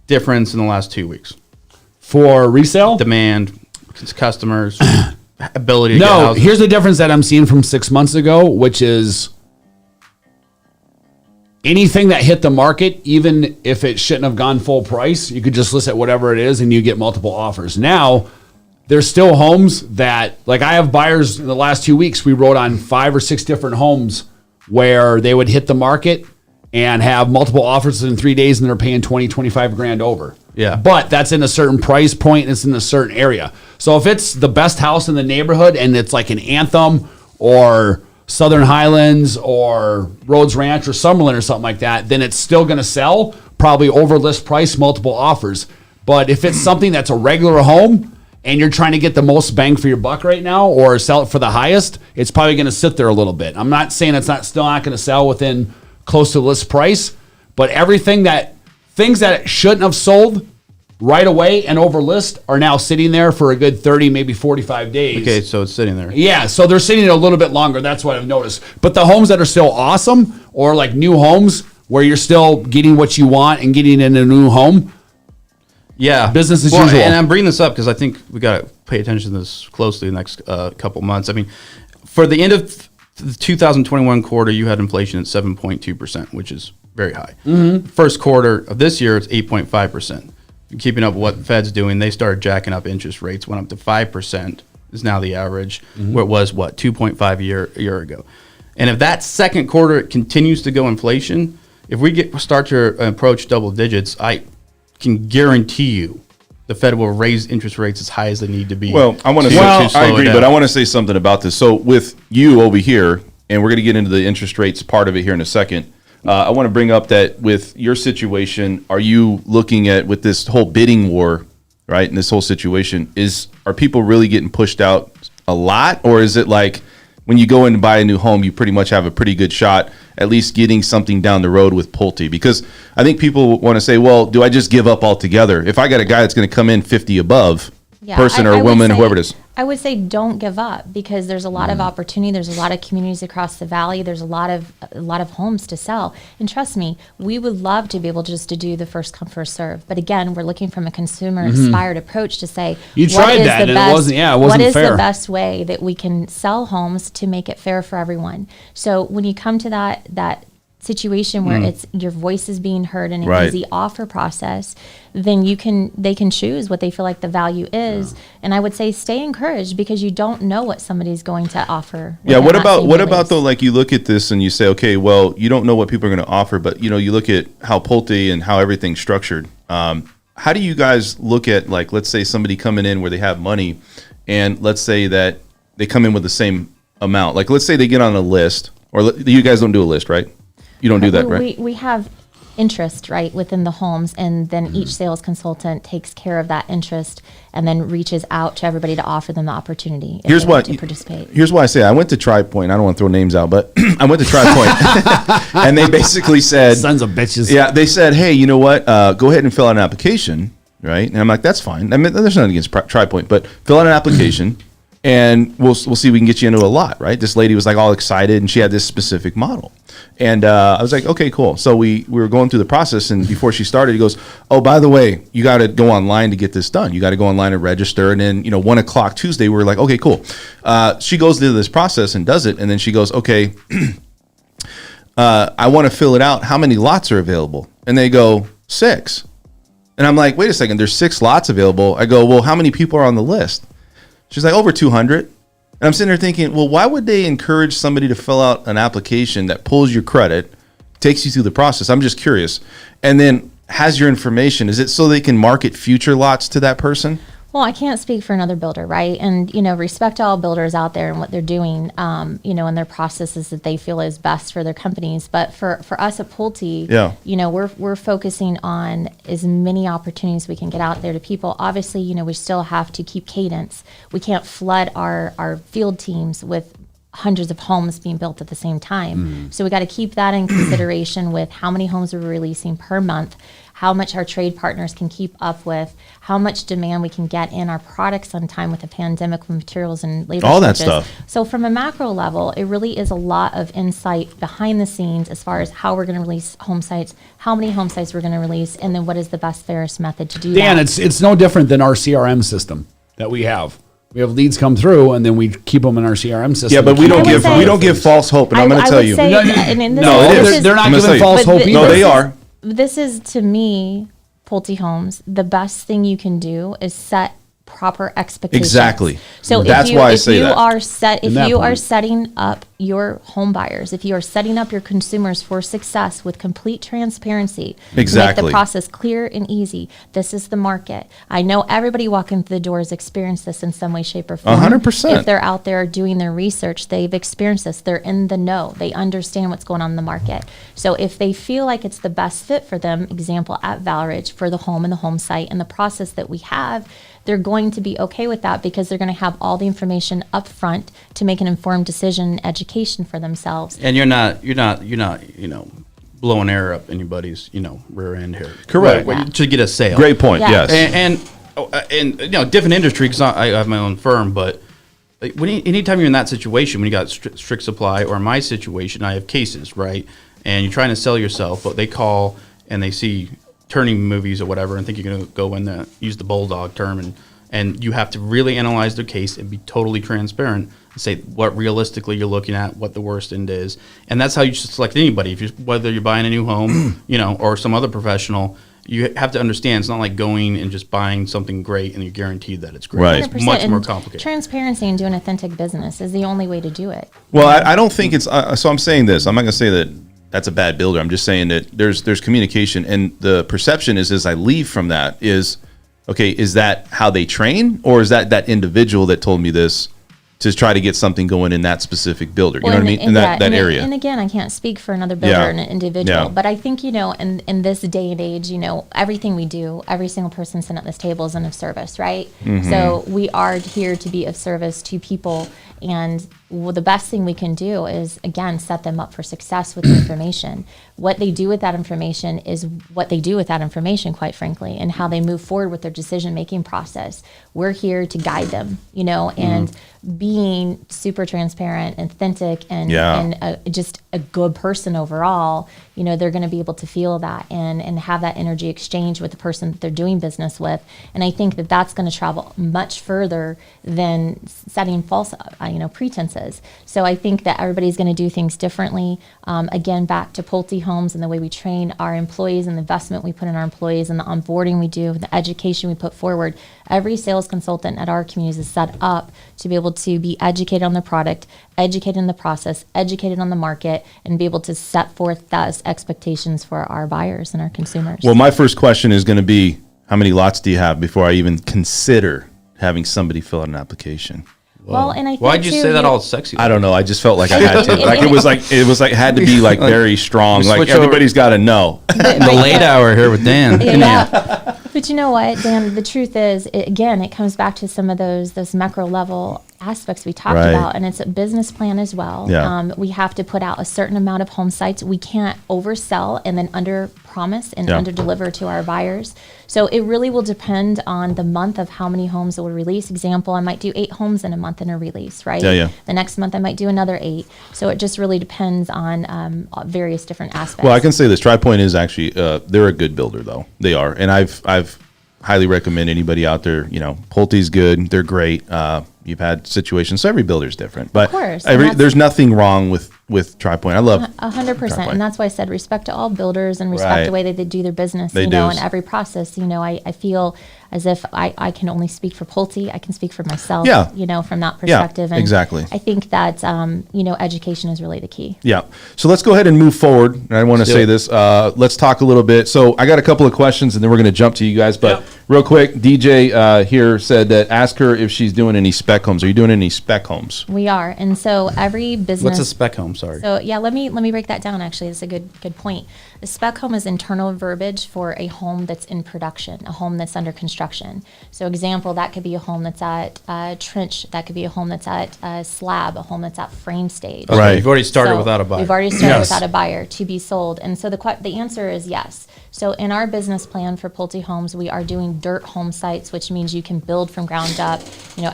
difference in the last 2 weeks? For resale, Demand, customers, ability to get no. houses? Here's the difference that I'm seeing from 6 months ago, which is anything that hit the market, even if it shouldn't have gone full price, you could just list at whatever it is and you get multiple offers. Now, there's still homes that, like, I have buyers in the last 2 weeks, we wrote on 5 or 6 different homes where they would hit the market and have multiple offers in 3 days, and they're paying 20, 25 grand over. Yeah. But that's in a certain price point and it's in a certain area. So if it's the best house in the neighborhood and it's like an Anthem or Southern Highlands or Rhodes Ranch or Summerlin or something like that, then it's still going to sell, probably over list price, multiple offers. But if it's something that's a regular home and you're trying to get the most bang for your buck right now or sell it for the highest, it's probably going to sit there a little bit. I'm not saying it's still not going to sell within close to list price, but things that shouldn't have sold right away and over list are now sitting there for a good 30, maybe 45 days. Okay, so it's sitting there. Yeah, so they're sitting a little bit longer. That's what I've noticed. But the homes that are still awesome, or like new homes where you're still getting what you want and getting in a new home, Yeah, business as usual. And I'm bringing this up because I think we got to pay attention to this closely the next couple months. I mean, for the end of the 2021 quarter, you had inflation at 7.2%, which is very high. First quarter of this year, it's 8.5%. Keeping up with what the Fed's doing, they started jacking up interest rates, went up to 5%. Is now the average, where it was 2.5 a year ago. And if that second quarter continues to go inflation, if we start to approach double digits, I can guarantee you the Fed will raise interest rates as high as they need to be. Well, I want to to say, I slow it agree, down. but I want to say something about this. So with you over here, and we're going to get into the interest rates part of it here in a second. I want to bring up that with your situation, are you looking at with this whole bidding war, right? And this whole situation are people really getting pushed out a lot, or is it like when you go in and buy a new home, you pretty much have a pretty good shot at least getting something down the road with Pulte? Because I think people want to say, well, do I just give up altogether? If I got a guy that's going to come in 50 above, person I or would woman, say- whoever it is. I would say don't give up, because there's a lot of opportunity. There's a lot of communities across the valley. There's a lot of homes to sell. And trust me, we would love to be able just to do the first come first serve. But again, we're looking from a consumer inspired approach to say, You what tried is that, the and it best- wasn't- yeah, it what wasn't is fair. the best way that we can sell homes to make it fair for everyone? So when you come to that situation where it's your voice is being heard in an Right. easy offer process, then they can choose what they feel like the value is. And I would say stay encouraged, because you don't know what somebody's going to offer. Yeah. within What that about same what release. about though? Like you look at this and you say, okay, well, you don't know what people are going to offer, but you look at how Pulte and how everything's structured. how do you guys look at, like, let's say somebody coming in where they have money, and let's say that they come in with the same amount. Like, let's say they get on a list, or you guys don't do a list, right? You don't do that, right? We have interest, right, within the homes, and then each sales consultant takes care of that interest and then reaches out to everybody to offer them the opportunity if they want to participate. Here's why I say I went to Tri Point. I don't want to throw names out, but I went to Tri Point, and they basically said, Sons of bitches. Yeah, they said, hey, you know what? Go ahead and fill out an application, right? And I'm like, that's fine. I mean, there's nothing against Tri Point, but fill out an application, and we'll see if we can get you into a lot, right? This lady was like all excited, and she had this specific model. And I was like, okay, cool. So we were going through the process, and before she started, he goes, oh, by the way, you got to go online to get this done. You got to go online and register. And then, 1 o'clock Tuesday, we were like, okay, cool. She goes through this process and does it. And then she goes, okay, I want to fill it out. How many lots are available? And they go, 6. And I'm like, wait a second, there's 6 lots available. I go, well, how many people are on the list? She's like, over 200. And I'm sitting there thinking, well, why would they encourage somebody to fill out an application that pulls your credit, takes you through the process? I'm just curious. And then has your information. Is it so they can market future lots to that person? Well, I can't speak for another builder, right? And, respect all builders out there and what they're doing, and their processes that they feel is best for their companies. But for us at Pulte, we're focusing on as many opportunities we can get out there to people. Obviously, we still have to keep cadence. We can't flood our field teams with hundreds of homes being built at the same time. So we got to keep that in consideration with how many homes we're releasing per month, how much our trade partners can keep up with, how much demand we can get in our products on time with the pandemic, with materials and labor all that shortages. stuff. So from a macro level, it really is a lot of insight behind the scenes as far as how we're going to release home sites, how many home sites we're going to release, and then what is the best, fairest method to do Dan, that. it's no different than our CRM system that we have. We have leads come through, and then we keep them in our CRM system. Yeah, but we don't would give false hope, and I'm going to tell you. They're not giving false hope either. No, they are. This is, to me, Pulte Homes, the best thing you can do is set proper expectations. Exactly. So that's why I say that. If you are setting up your home buyers, if you are setting up your consumers for success with complete transparency, to make the process clear and easy. This is the market. I know everybody walking through the door has experienced this in some way, shape, or form. 100%. If they're out there doing their research, they've experienced this. They're in the know. They understand what's going on in the market. So if they feel like it's the best fit for them, example at Valridge for the home and the home site and the process that we have, they're going to be okay with that because they're going to have all the information up front to make an informed decision and education for themselves. And you're not, blowing air up anybody's, rear end here. Correct. To get a sale. Great point. Yeah. Yes. And different industry, because I have my own firm, but anytime you're in that situation, when you got strict supply, or in my situation, I have cases, right? And you're trying to sell yourself, but they call and they see turning movies or whatever and think you're going to go in use the bulldog term, and you have to really analyze their case and be totally transparent and say what realistically you're looking at, what the worst end is. And that's how you should select anybody. Whether you're buying a new home, or some other professional, you have to understand it's not like going and just buying something great and you're guaranteed that it's great. Right. It's much more complicated. Transparency and doing authentic business is the only way to do it. Well, I don't think it's so I'm saying this. I'm not going to say that that's a bad builder. I'm just saying that there's communication, and the perception is, as I leave from that, is okay, is that how they train, or is that individual that told me this to try to get something going in that specific builder? You know what I mean? In that area. And again, I can't speak for another builder and an individual, but I think, in this day and age, everything we do, every single person sitting at this table is of service, right? Mm-hmm. So we are here to be of service to people, and the best thing we can do is, again, set them up for success with the information. What they do with that information is what they do with that information, quite frankly, and how they move forward with their decision-making process. We're here to guide them, and being super transparent and authentic and just a good person overall, they're going to be able to feel that and have that energy exchange with the person that they're doing business with. And I think that that's going to travel much further than setting false, pretenses. So I think that everybody's going to do things differently. Again, back to Pulte Homes and the way we train our employees and the investment we put in our employees and the onboarding we do, the education we put forward. Every sales consultant at our communities is set up to be able to be educated on the product, educated in the process, educated on the market, and be able to set forth those expectations for our buyers and our consumers. Well, my first question is going to be, How many lots do you have before I even consider having somebody fill out an application? Well, and I think Why'd you too, say that all sexy? I don't know. I just felt like I had to. Like it was like had to be like very strong. Like switch everybody's got to know. The late hour here with Dan. Yeah. But you know what, Dan? The truth is, it comes back to some of those macro level aspects we talked Right. about, and it's a business plan as well. Yeah. We have to put out a certain amount of home sites. We can't oversell and then under promise and Yeah. under deliver to our buyers. So it really will depend on the month of how many homes it will release. Example, I might do 8 homes in a month in a release, right? Yeah. The next month I might do another 8. So it just really depends on various different aspects. Well, I can say this. TriPoint is actually they're a good builder, though. They are, and I've highly recommend anybody out there. You know, Pulte's good. They're great. You've had situations. So every builder's different, but Of course, and that's- there's nothing wrong with TriPoint. I love 100%, and that's why I said respect to all builders and respect Right. the way that they do their business. They you know, do. in every process, I feel as if I can only speak for Pulte. I can speak for myself. Yeah. From that perspective. And exactly. I think that education is really the key. Yeah. So let's go ahead and move forward. And I want to say this. Let's talk a little bit. So I got a couple of questions, and then we're going to jump to you guys. But real quick, DJ here said that ask her if she's doing any spec homes. Are you doing any spec homes? We are, and so every business. What's a spec home? Sorry. So yeah, let me break that down. Actually, it's a good point. A spec home is internal verbiage for a home that's in production, a home that's under construction. So example, that could be a home that's at trench. That could be a home that's at slab. A home that's at frame stage. Okay, Right. You've already started So without a buyer. We've already started Yes. without a buyer to be sold, and so the answer is yes. So in our business plan for Pulte Homes, we are doing dirt home sites, which means you can build from ground up.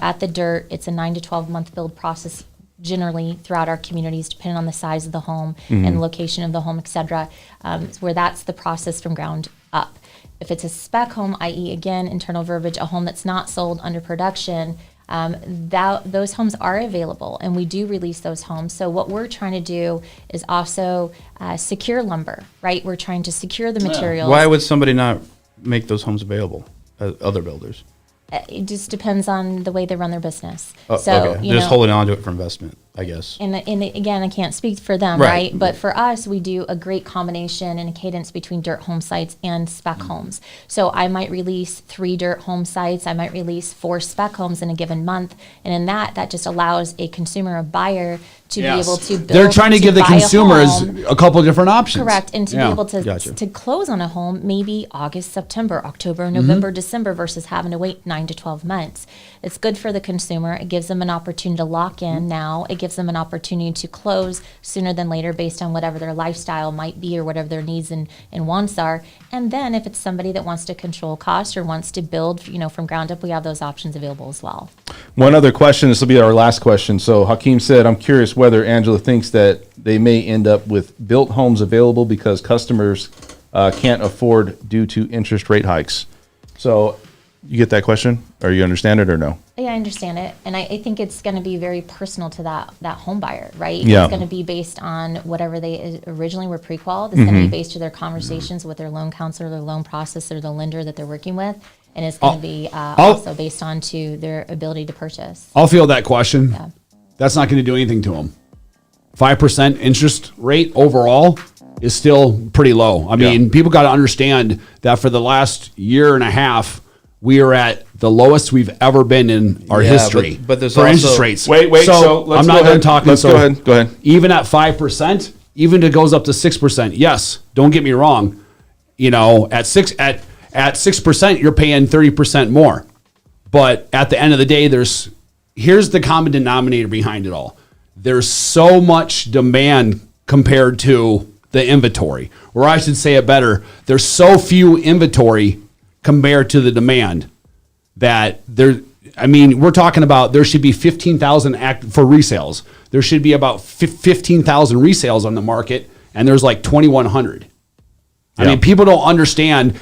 At the dirt, it's a 9 to 12 month build process generally throughout our communities, depending on the size of the home and location of the home, et cetera, where that's the process from ground up. If it's a spec home, i.e., again, internal verbiage, a home that's not sold under production, those homes are available, and we do release those homes. So what we're trying to do is also secure lumber, right? We're trying to secure the materials. Why would somebody not make those homes available? Other builders. It just depends on the way they run their business. Okay. So, They're just holding on to it for investment, I guess. And again, I can't speak for them, Right. right? But for us, we do a great combination and a cadence between dirt home sites and spec homes. So I might release 3 dirt home sites. I might release 4 spec homes in a given month. And in that just allows a consumer, a buyer, to be able to build. They're trying to give the buy a consumers home. a couple different options. Correct, and to Yeah. be able to Gotcha. to close on a home maybe August, September, October, November, December versus having to wait 9 to 12 months. It's good for the consumer. It gives them an opportunity to lock in now. It gives them an opportunity to close sooner than later based on whatever their lifestyle might be or whatever their needs and wants are. And then if it's somebody that wants to control cost or wants to build, from ground up, we have those options available as well. One other question. This will be our last question. So Hakeem said, I'm curious whether Angela thinks that they may end up with built homes available because customers can't afford due to interest rate hikes. So you get that question, or you understand it, or no? Yeah, I understand it, and I think it's going to be very personal to that home buyer, right? Yeah. It's going to be based on whatever they originally were pre-qualified. It's going to be based on their conversations with their loan counselor, their loan processor, the lender that they're working with, and it's going to be also based on to their ability to purchase. I'll field that question. Yeah. That's not going to do anything to them. 5% interest rate overall is still pretty low. I mean, people got to understand that for the last year and a half, we are at the lowest we've ever been in our Yeah, history but there's for also- interest rates. Wait, so let's I'm go not done ahead. talking. Let's go ahead. Go ahead. Even at 5%, even if it goes up to 6%, yes, don't get me wrong. At 6%, you're paying 30% more. But at the end of the day, here's the common denominator behind it all. There's so much demand compared to the inventory, or I should say it better. There's so few inventory compared to the demand that we're talking about there should be 15,000 for resales. There should be about 15,000 resales on the market, and there's like 2,100. I mean, people don't understand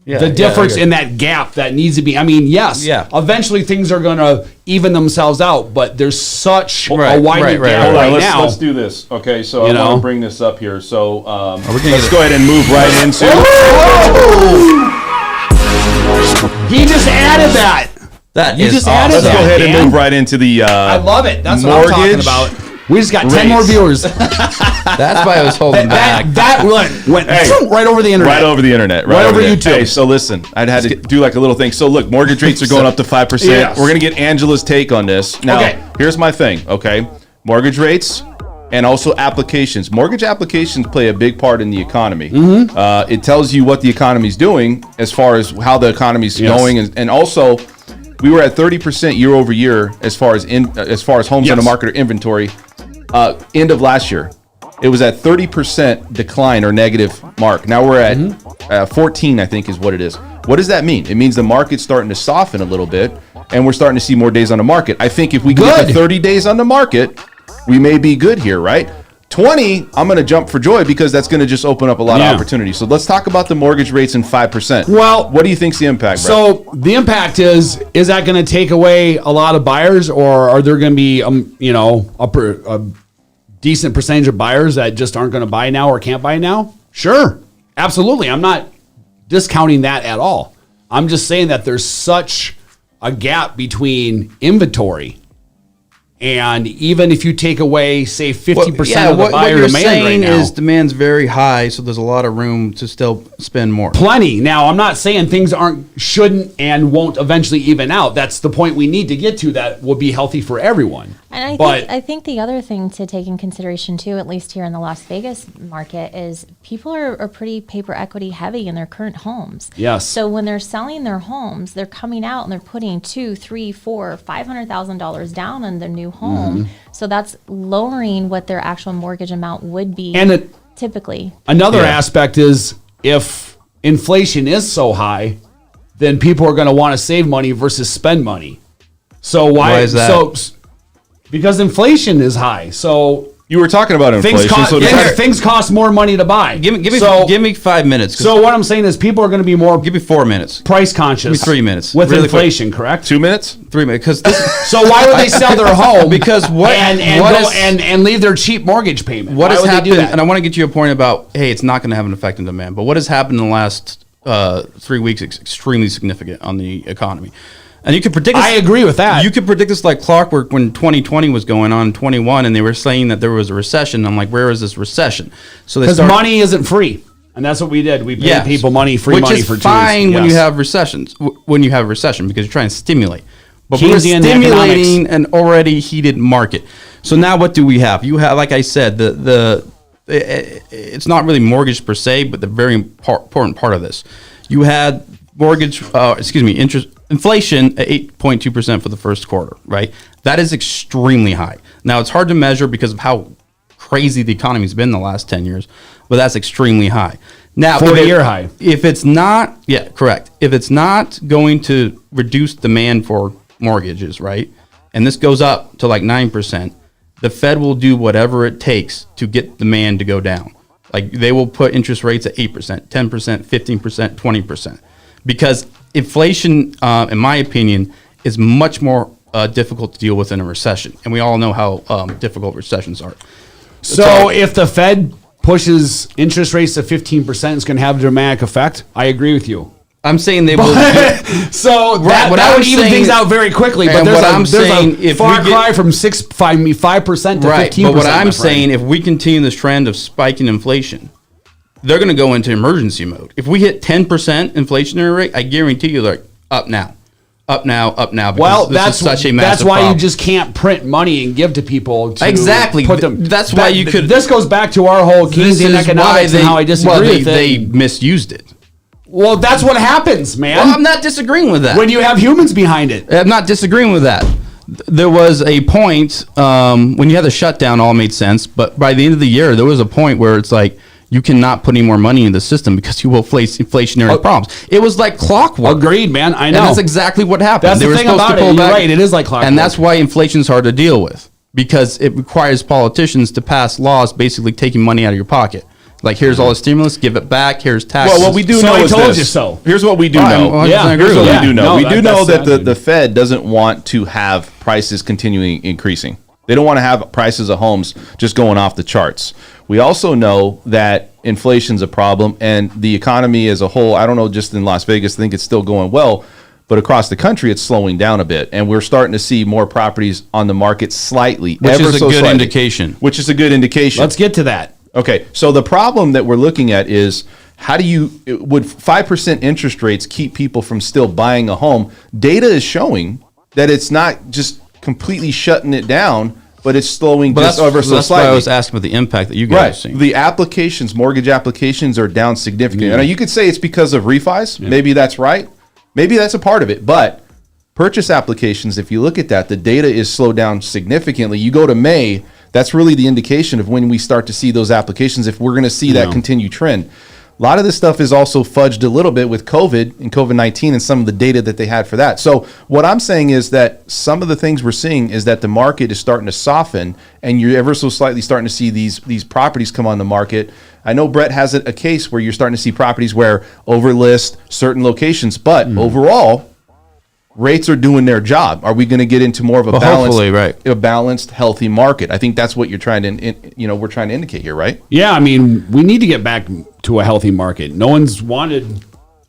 the difference in that gap that needs to be. I mean, yes, eventually things are going to even themselves out, but there's such a widening gap right now. Let's do this. Okay, so I want to bring this up here. So let's go ahead and move right into. He just added that. That You is just awesome. added Let's that. go ahead and Dan. move right into the. I love it. That's what I'm talking about. We just got 10 more viewers. That's why I was holding back. That went right over the internet. Right over the internet. Right over there. YouTube. Hey, so listen, I had to do like a little thing. So look, mortgage rates are going up to 5%. Yes. We're going to get Angela's take on this. Now, Okay. here's my thing, okay? Mortgage rates and also applications. Mortgage applications play a big part in the economy. It tells you what the economy's doing as far as how the economy's going. And also, we were at 30% year over year as far as homes on the market or inventory end of last year. It was at 30% decline or negative mark. Now we're at 14, I think is what it is. What does that mean? It means the market's starting to soften a little bit, and we're starting to see more days on the market. I think if we get to 30 days on the market, we may be good here, right? 20, I'm going to jump for joy because that's going to just open up a lot of opportunities. So let's talk about the mortgage rates in 5%. Well, what do you think's the impact, Brett? So the impact is that going to take away a lot of buyers, or are there going to be, a decent percentage of buyers that just aren't going to buy now or can't buy now? Sure. Absolutely. I'm not discounting that at all. I'm just saying that there's such a gap between inventory. And even if you take away, say, 50% of the buyer you're demand saying right now, is demand's very high, so there's a lot of room to still spend more. plenty. Now, I'm not saying things shouldn't and won't eventually even out. That's the point we need to get to. That will be healthy for everyone. And I think the other thing to take in consideration too, at least here in the Las Vegas market, is people are pretty paper equity heavy in their current homes. Yes. So when they're selling their homes, they're coming out and they're putting $200,000, $300,000, $400,000, $500,000 down on their new home. So that's lowering what their actual mortgage amount would be. And typically. Another aspect is if inflation is so high, then people are going to want to save money versus spend money. So why is that? So because inflation is high. So you were talking about inflation. Things cost more money to buy. Give me 5 minutes. So what I'm saying is people are going to be more give me 4 minutes. Price conscious. Give me 3 minutes. With really inflation, correct? 2 minutes? 3 minutes. So why would they sell their home? Because and leave their cheap mortgage payment? What has happened? That? And I want to get you a point about, hey, it's not going to have an effect on demand. But what has happened in the last 3 weeks is extremely significant on the economy. And you could predict this. I agree with that. You could predict this like clockwork when 2020 was going on, 21, and they were saying that there was a recession. I'm like, where is this recession? So because money isn't free, and that's what we did. We paid people money, free money for 2 years. Which is fine when you have recessions. When you have a recession, because you're trying to stimulate. But we're Keynesian stimulating an already heated market. So now what do we have? You have, like I said, it's not really mortgage per se, but the very important part of this. You had inflation at 8.2% for the first quarter, right? That is extremely high. Now, it's hard to measure because of how crazy the economy's been the last 10 years, but that's extremely high. Now, 40-year high. If it's not, correct. If it's not going to reduce demand for mortgages, right? And this goes up to like 9%, the Fed will do whatever it takes to get demand to go down. Like they will put interest rates at 8%, 10%, 15%, 20%. Because inflation, in my opinion, is much more difficult to deal with in a recession. And we all know how difficult recessions are. So if the Fed pushes interest rates to 15%, it's going to have a dramatic effect. I agree with you. I'm saying they will. So that would even things out very quickly. But there's a far cry from 5% to 15%. But what I'm saying, if we continue this trend of spiking inflation, they're going to go into emergency mode. If we hit 10% inflationary rate, I guarantee you they're up now. Because this is such a massive that's why problem. you just can't print money and give to people. Exactly. Put them, that's why you could. This goes back to our whole Keynesian economics and how I disagree with it. They misused it. Well, that's what happens, man. Well, I'm not disagreeing with that. When you have humans behind it. I'm not disagreeing with that. There was a point when you had the shutdown, all made sense. But by the end of the year, there was a point where it's like, you cannot put any more money in the system because you will face inflationary problems. It was like clockwork. Agreed, man. I know. And that's exactly what happened. That's the thing about it. You're right. It is like clockwork. And that's why inflation is hard to deal with, because it requires politicians to pass laws basically taking money out of your pocket. Like, here's all the stimulus, give it back, here's taxes. Well, what we do know is this. Here's what we do know. Here's what we do know. We do know that the Fed doesn't want to have prices continuing increasing. They don't want to have prices of homes just going off the charts. We also know that inflation's a problem, and the economy as a whole, I don't know, just in Las Vegas, I think it's still going well, but across the country, it's slowing down a bit. And we're starting to see more properties on the market slightly. Which is a good indication. Which is a good indication. Let's get to that. Okay, so the problem that we're looking at is would 5% interest rates keep people from still buying a home? Data is showing that it's not just completely shutting it down, but it's slowing just ever so that's slightly. why I was asking about the impact that you guys are seeing. The mortgage applications are down significantly. Now, you could say it's because of refis. Maybe that's right. Maybe that's a part of it. But purchase applications, if you look at that, the data is slowed down significantly. You go to May, that's really the indication of when we start to see those applications, if we're going to see that continued trend. A lot of this stuff is also fudged a little bit with COVID and COVID-19 and some of the data that they had for that. So what I'm saying is that some of the things we're seeing is that the market is starting to soften, and you're ever so slightly starting to see these properties come on the market. I know Brett has a case where you're starting to see properties where overlist certain locations, but overall, rates are doing their job. Are we going to get into more of a balanced, healthy market? I think that's what you're trying to, we're trying to indicate here, right? Yeah, I mean, we need to get back to a healthy market. No one's wanted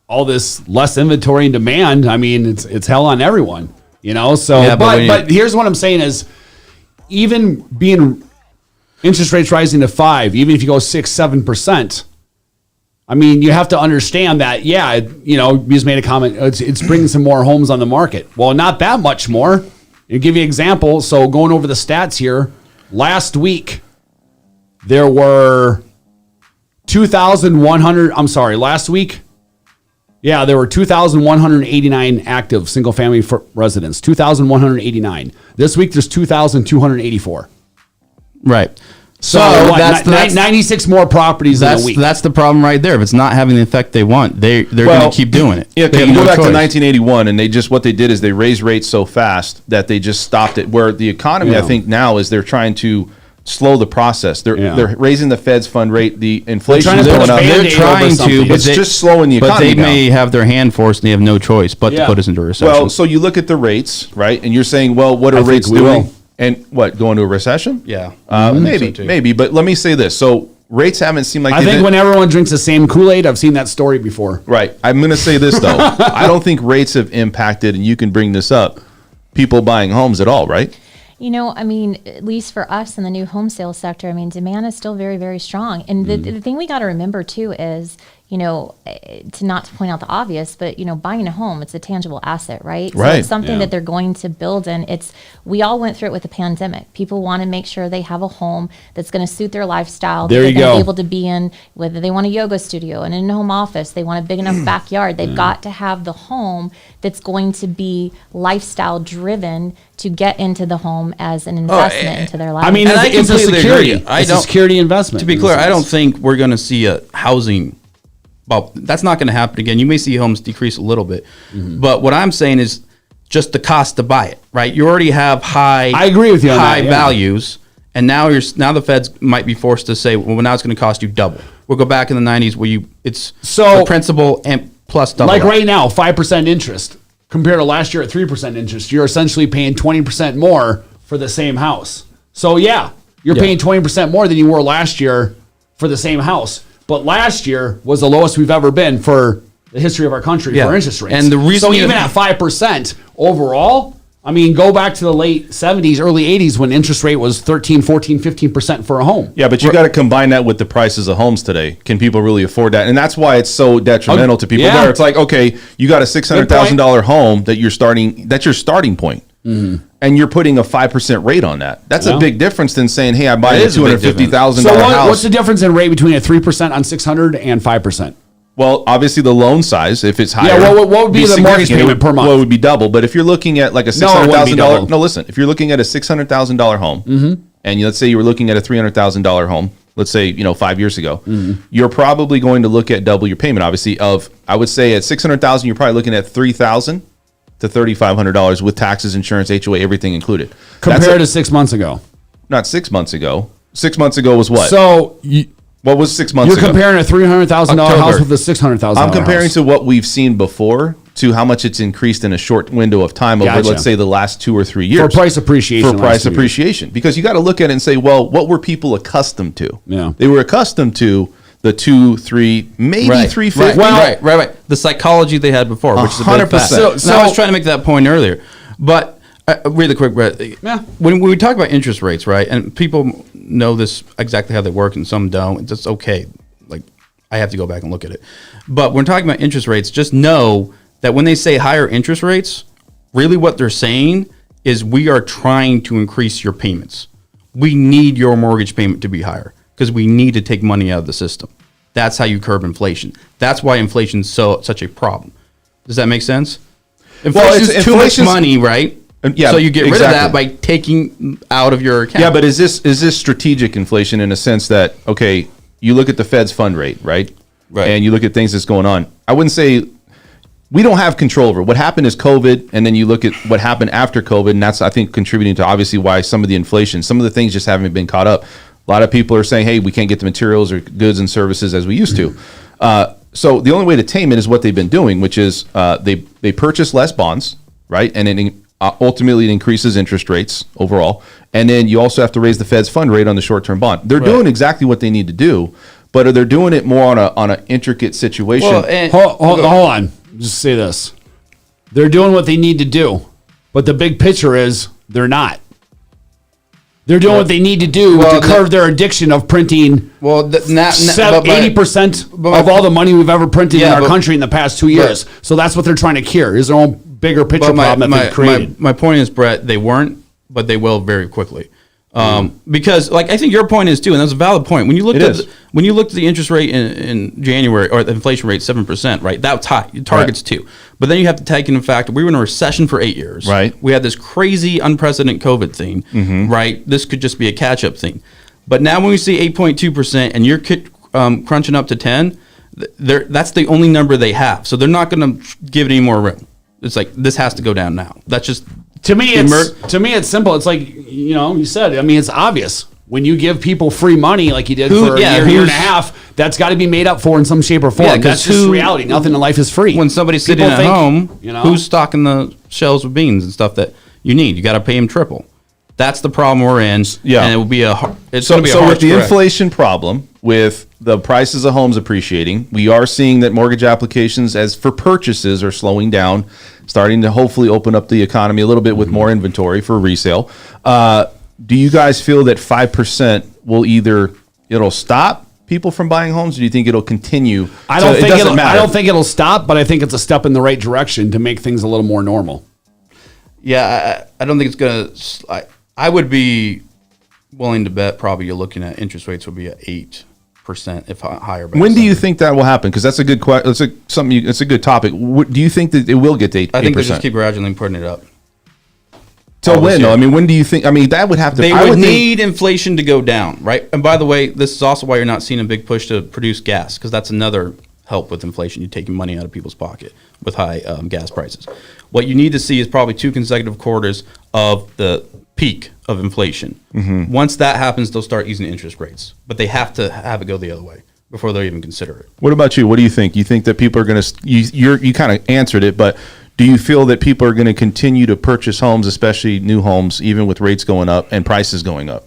all this less inventory and demand. I mean, it's hell on everyone, So, yeah, but here's what I'm saying is, even being interest rates rising to 5%, even if you go 6-7%. I mean, you have to understand that, you just made a comment, it's bringing some more homes on the market. Well, not that much more. I'll give you an example. So going over the stats here, last week, there were 2,189 active single-family residents, 2,189. This week, there's 2,284. Right. So that's 96 more properties in a week. That's the problem right there. If it's not having the effect they want, they're going to keep doing it. Yeah, you go back to 1981, and what they did is they raised rates so fast that they just stopped it. Where the economy, I think now, is they're trying to slow the process. They're raising the Fed's fund rate. The inflation is going up. They're trying to, but it's just slowing the economy. But they may have their hand forced, and they have no choice but to put us into a recession. Well, so you look at the rates, right, and you're saying, well, what are rates doing? And what, go into a recession? Yeah. Maybe. But let me say this. So rates haven't seemed like... I think when everyone drinks the same Kool-Aid, I've seen that story before. Right. I'm going to say this, though. I don't think rates have impacted, and you can bring this up, people buying homes at all, right? I mean, at least for us in the new home sales sector, I mean, demand is still very, very strong. And the thing we got to remember, too, is... not to point out the obvious, but, buying a home, it's a tangible asset, right? So it's something that they're going to build in. We all went through it with the pandemic. People want to make sure they have a home that's going to suit their lifestyle. There you go. They're going to be able to be in, whether they want a yoga studio, an in-home office, they want a big enough backyard. They've got to have the home that's going to be lifestyle driven to get into the home as an investment into their life. I mean, it's a security. It's a security investment. To be clear, I don't think we're going to see a housing. Well, that's not going to happen again. You may see homes decrease a little bit, but what I'm saying is just the cost to buy it. Right? You already have high. I agree with you. High values, and now the Feds might be forced to say, well, now it's going to cost you double. We'll go back in the 90s where it's the principal and plus double. Like right now, 5% interest compared to last year at 3% interest. You're essentially paying 20% more for the same house. So you're paying 20% more than you were last year for the same house. But last year was the lowest we've ever been for the history of our country for interest rates. And the reason even at 5% overall, I mean, go back to the late 70s, early 80s when interest rate was 13, 14, 15% for a home. Yeah, but you got to combine that with the prices of homes today. Can people really afford that? And that's why it's so detrimental to people. Where it's like, okay, you got a $600,000 home that's your starting point. Mm-hmm. And you're putting a 5% rate on that. That's a big difference than saying, hey, I buy a $250,000 house. What's the difference in rate between a 3% on 600 and 5%? Well, obviously the loan size, if it's higher. Yeah, what would be the mortgage payment per month? Well, it would be double. But if you're looking at like a $600,000... No, listen. If you're looking at a $600,000 home, and let's say you were looking at a $300,000 home, let's say, 5 years ago, you're probably going to look at double your payment, obviously, I would say at $600,000, you're probably looking at $3,000 to $3,500 with taxes, insurance, HOA, everything included. Compared to 6 months ago. Not 6 months ago. 6 months ago was what? So... What was 6 months ago? You're comparing a $300,000 house with a $600,000 I'm comparing to what we've seen before to how much it's increased in a short window of time over, let's say, the last 2 or 3 years. For price appreciation. For price appreciation. Because you got to look at it and say, well, what were people accustomed to? Yeah. They were accustomed to the 2, 3, maybe 350. Right. The psychology they had before, which is a big 100%. fact. So I was trying to make that point earlier, but really quick, Brett. Yeah. When we talk about interest rates, right, and people know this exactly how they work, and some don't. It's okay. Like I have to go back and look at it, but when we're talking about interest rates, just know that when they say higher interest rates, really what they're saying is we are trying to increase your payments. We need your mortgage payment to be higher because we need to take money out of the system. That's how you curb inflation. That's why inflation is such a problem. Does that make sense? Inflation is too much money, right? Yeah, so you get rid exactly. of that by taking out of your account. Yeah, but is this strategic inflation in a sense that, okay, you look at the Fed's fund rate, right? Right. And you look at things that's going on. I wouldn't say we don't have control over it. What happened is COVID, and then you look at what happened after COVID, and that's, I think, contributing to obviously why some of the inflation, some of the things just haven't been caught up. A lot of people are saying, hey, we can't get the materials or goods and services as we used to. So the only way to tame it is what they've been doing, which is they purchase less bonds, right? And it ultimately it increases interest rates overall. And then you also have to raise the Fed's fund rate on the short-term bond. They're doing exactly what they need to do, but they're doing it more on an intricate situation. Well, hold on. Just say this. They're doing what they need to do, but the big picture is they're not. They're doing what they need to do to curb their addiction of printing 80% of all the money we've ever printed in our country in the past 2 years. So that's what they're trying to cure, is their own bigger picture problem that they've created. My point is, Brett, they weren't, but they will very quickly. Because, like, I think your point is too, and that's a valid point. When you looked at the interest rate in January, or the inflation rate 7%, right? That's high. Your target's 2, but then you have to take into fact we were in a recession for 8 years. Right. We had this crazy, unprecedented COVID thing. Right. This could just be a catch-up thing. But now when we see 8.2% and you're crunching up to 10, that's the only number they have. So they're not going to give it any more room. It's like this has to go down now. That's just. To me, it's simple. It's like, you said, I mean, it's obvious. When you give people free money like you did for a year and a half, that's got to be made up for in some shape or form. Yeah, that's just reality. Nothing in life is free. When somebody's sitting at home, who's stocking the shelves with beans and stuff that you need? You got to pay them triple. That's the problem we're in. Yeah. And it will be so with the inflation problem, with the prices of homes appreciating, we are seeing that mortgage applications as for purchases are slowing down, starting to hopefully open up the economy a little bit with more inventory for resale. Do you guys feel that 5% will it'll stop people from buying homes, or do you think it'll continue? I don't think it'll stop, but I think it's a step in the right direction to make things a little more normal. Yeah, I don't think it's going to. I would be willing to bet probably you're looking at interest rates will be at 8%, if higher. When do you think that will happen? Because that's a good question. It's a good topic. Do you think that it will get to 8%? I think they just keep gradually putting it up. So when though? I mean, when do you think? I mean, that would have to. They would need inflation to go down, right? And by the way, this is also why you're not seeing a big push to produce gas, because that's another help with inflation. You're taking money out of people's pocket with high gas prices. What you need to see is probably 2 consecutive quarters of the peak of inflation. Once that happens, they'll start using interest rates, but they have to have it go the other way before they'll even consider it. What about you? What do you think? You think that people are going to? You kind of answered it, but do you feel that people are going to continue to purchase homes, especially new homes, even with rates going up and prices going up?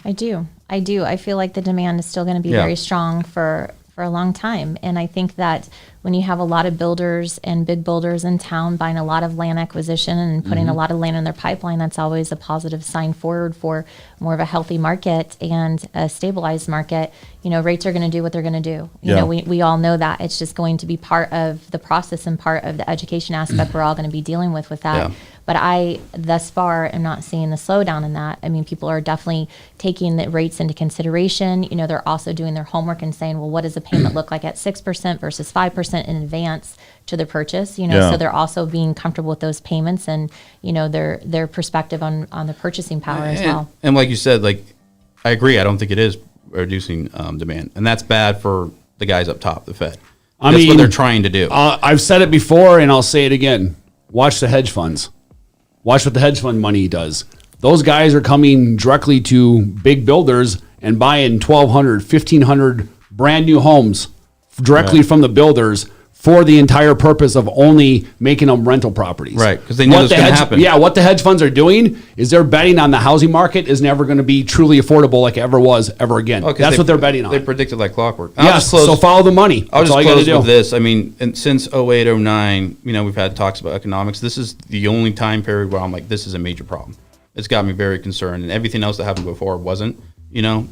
I do. I feel like the demand is still going to be very strong for a long time. And I think that when you have a lot of builders and big builders in town buying a lot of land acquisition and putting a lot of land in their pipeline, that's always a positive sign forward for more of a healthy market and a stabilized market. Rates are going to do what they're going to do. You know, we all know that. It's just going to be part of the process and part of the education aspect we're all going to be dealing with that. Yeah. But I, thus far, am not seeing the slowdown in that. I mean, people are definitely taking the rates into consideration. They're also doing their homework and saying, well, what does a payment look like at 6% versus 5% in advance to the purchase? So they're also being comfortable with those payments and, their perspective on the purchasing power as well. And like you said, I agree. I don't think it is reducing demand. And that's bad for the guys up top, the Fed. That's what they're trying to do. I've said it before, and I'll say it again. Watch the hedge funds. Watch what the hedge fund money does. Those guys are coming directly to big builders and buying 1,200, 1,500 brand new homes directly from the builders for the entire purpose of only making them rental properties. Right, 'cause they know it's gonna happen. Yeah, what the hedge funds are doing is they're betting on the housing market is never going to be truly affordable like it ever was ever again. That's what they're betting on. They predicted like clockwork. Yes, so follow the money. I'll That's just all you got to close do. with this. I mean, and since 08, 09, we've had talks about economics. This is the only time period where I'm like, this is a major problem. It's got me very concerned, and everything else that happened before wasn't.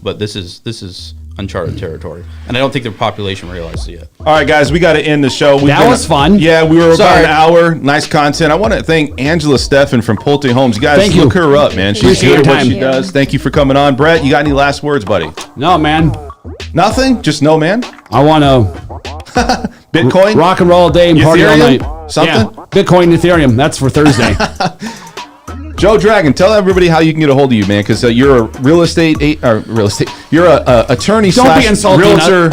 But this is uncharted territory, and I don't think the population realizes it yet. All right, guys, we got to end the show. That was fun. Yeah, we were about Sorry. an hour. Nice content. I want to thank Angela Steffen from Pulte Homes. You guys, Thank you. look her up, man. She's Appreciate good at your what time. she does. Thank you for coming on. Brett, you got any last words, buddy? No, man. Nothing? Just no, man? I want to Bitcoin? rock and roll all day and party all Ethereum? night. Something? Yeah. Bitcoin, Ethereum. That's for Thursday. Joe Dragon, tell everybody how you can get a hold of you, man, because you're a real estate. You're a attorney Don't be slash insulting. realtor.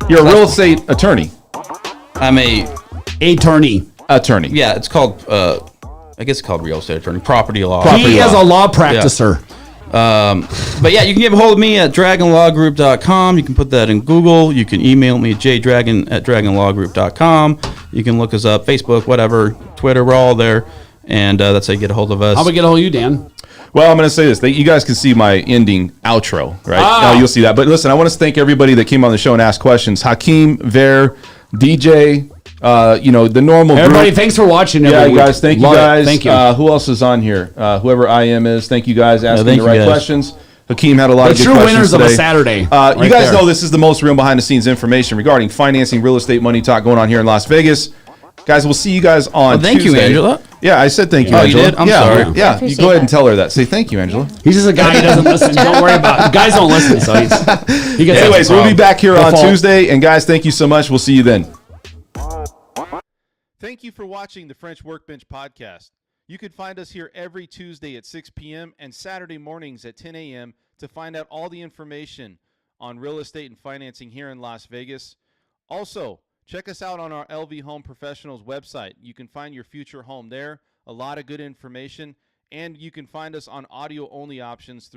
You're a real estate attorney. I'm a Attorney. Attorney. yeah. It's called I guess it's called real estate attorney, property law. He is a law practicer. But yeah, you can get a hold of me at dragonlawgroup.com. You can put that in Google. You can email me at jdragon@dragonlawgroup.com. You can look us up, Facebook, whatever, Twitter. We're all there. And that's how you get a hold of us. How about get a hold of you, Dan? Well, I'm going to say this. You guys can see my ending outro, right? Ah. You'll see that. But listen, I want to thank everybody that came on the show and asked questions. Hakeem, Ver, DJ, the normal Everybody, group. thanks for watching. Yeah, Every week. guys, thank you Love it. guys. Thank you. Who else is on here? Whoever I am is. Thank you guys asking thank the you right guys. questions. Hakeem had a lot The of good true questions winners of a today. Saturday. You Right guys there. know this is the most real behind-the-scenes information regarding financing, real estate, money talk going on here in Las Vegas. Guys, we'll see you guys on thank you, Tuesday. Angela. Yeah, I said thank you, Oh, you Angela. did? I'm yeah, sorry. Yeah, you Appreciate go ahead that. and tell her that. Say thank you, Angela. He's just a guy who doesn't listen. Don't worry about it. Guys don't listen, so he gets Anyways, we'll be back here on Default. Tuesday. And guys, thank you so much. We'll see you then. Thank you for watching the French Workbench podcast. You can find us here every Tuesday at 6 p.m. and Saturday mornings at 10 a.m. to find out all the information on real estate and financing here in Las Vegas. Also, check us out on our LV Home Professionals website. You can find your future home there, a lot of good information, and you can find us on audio-only options through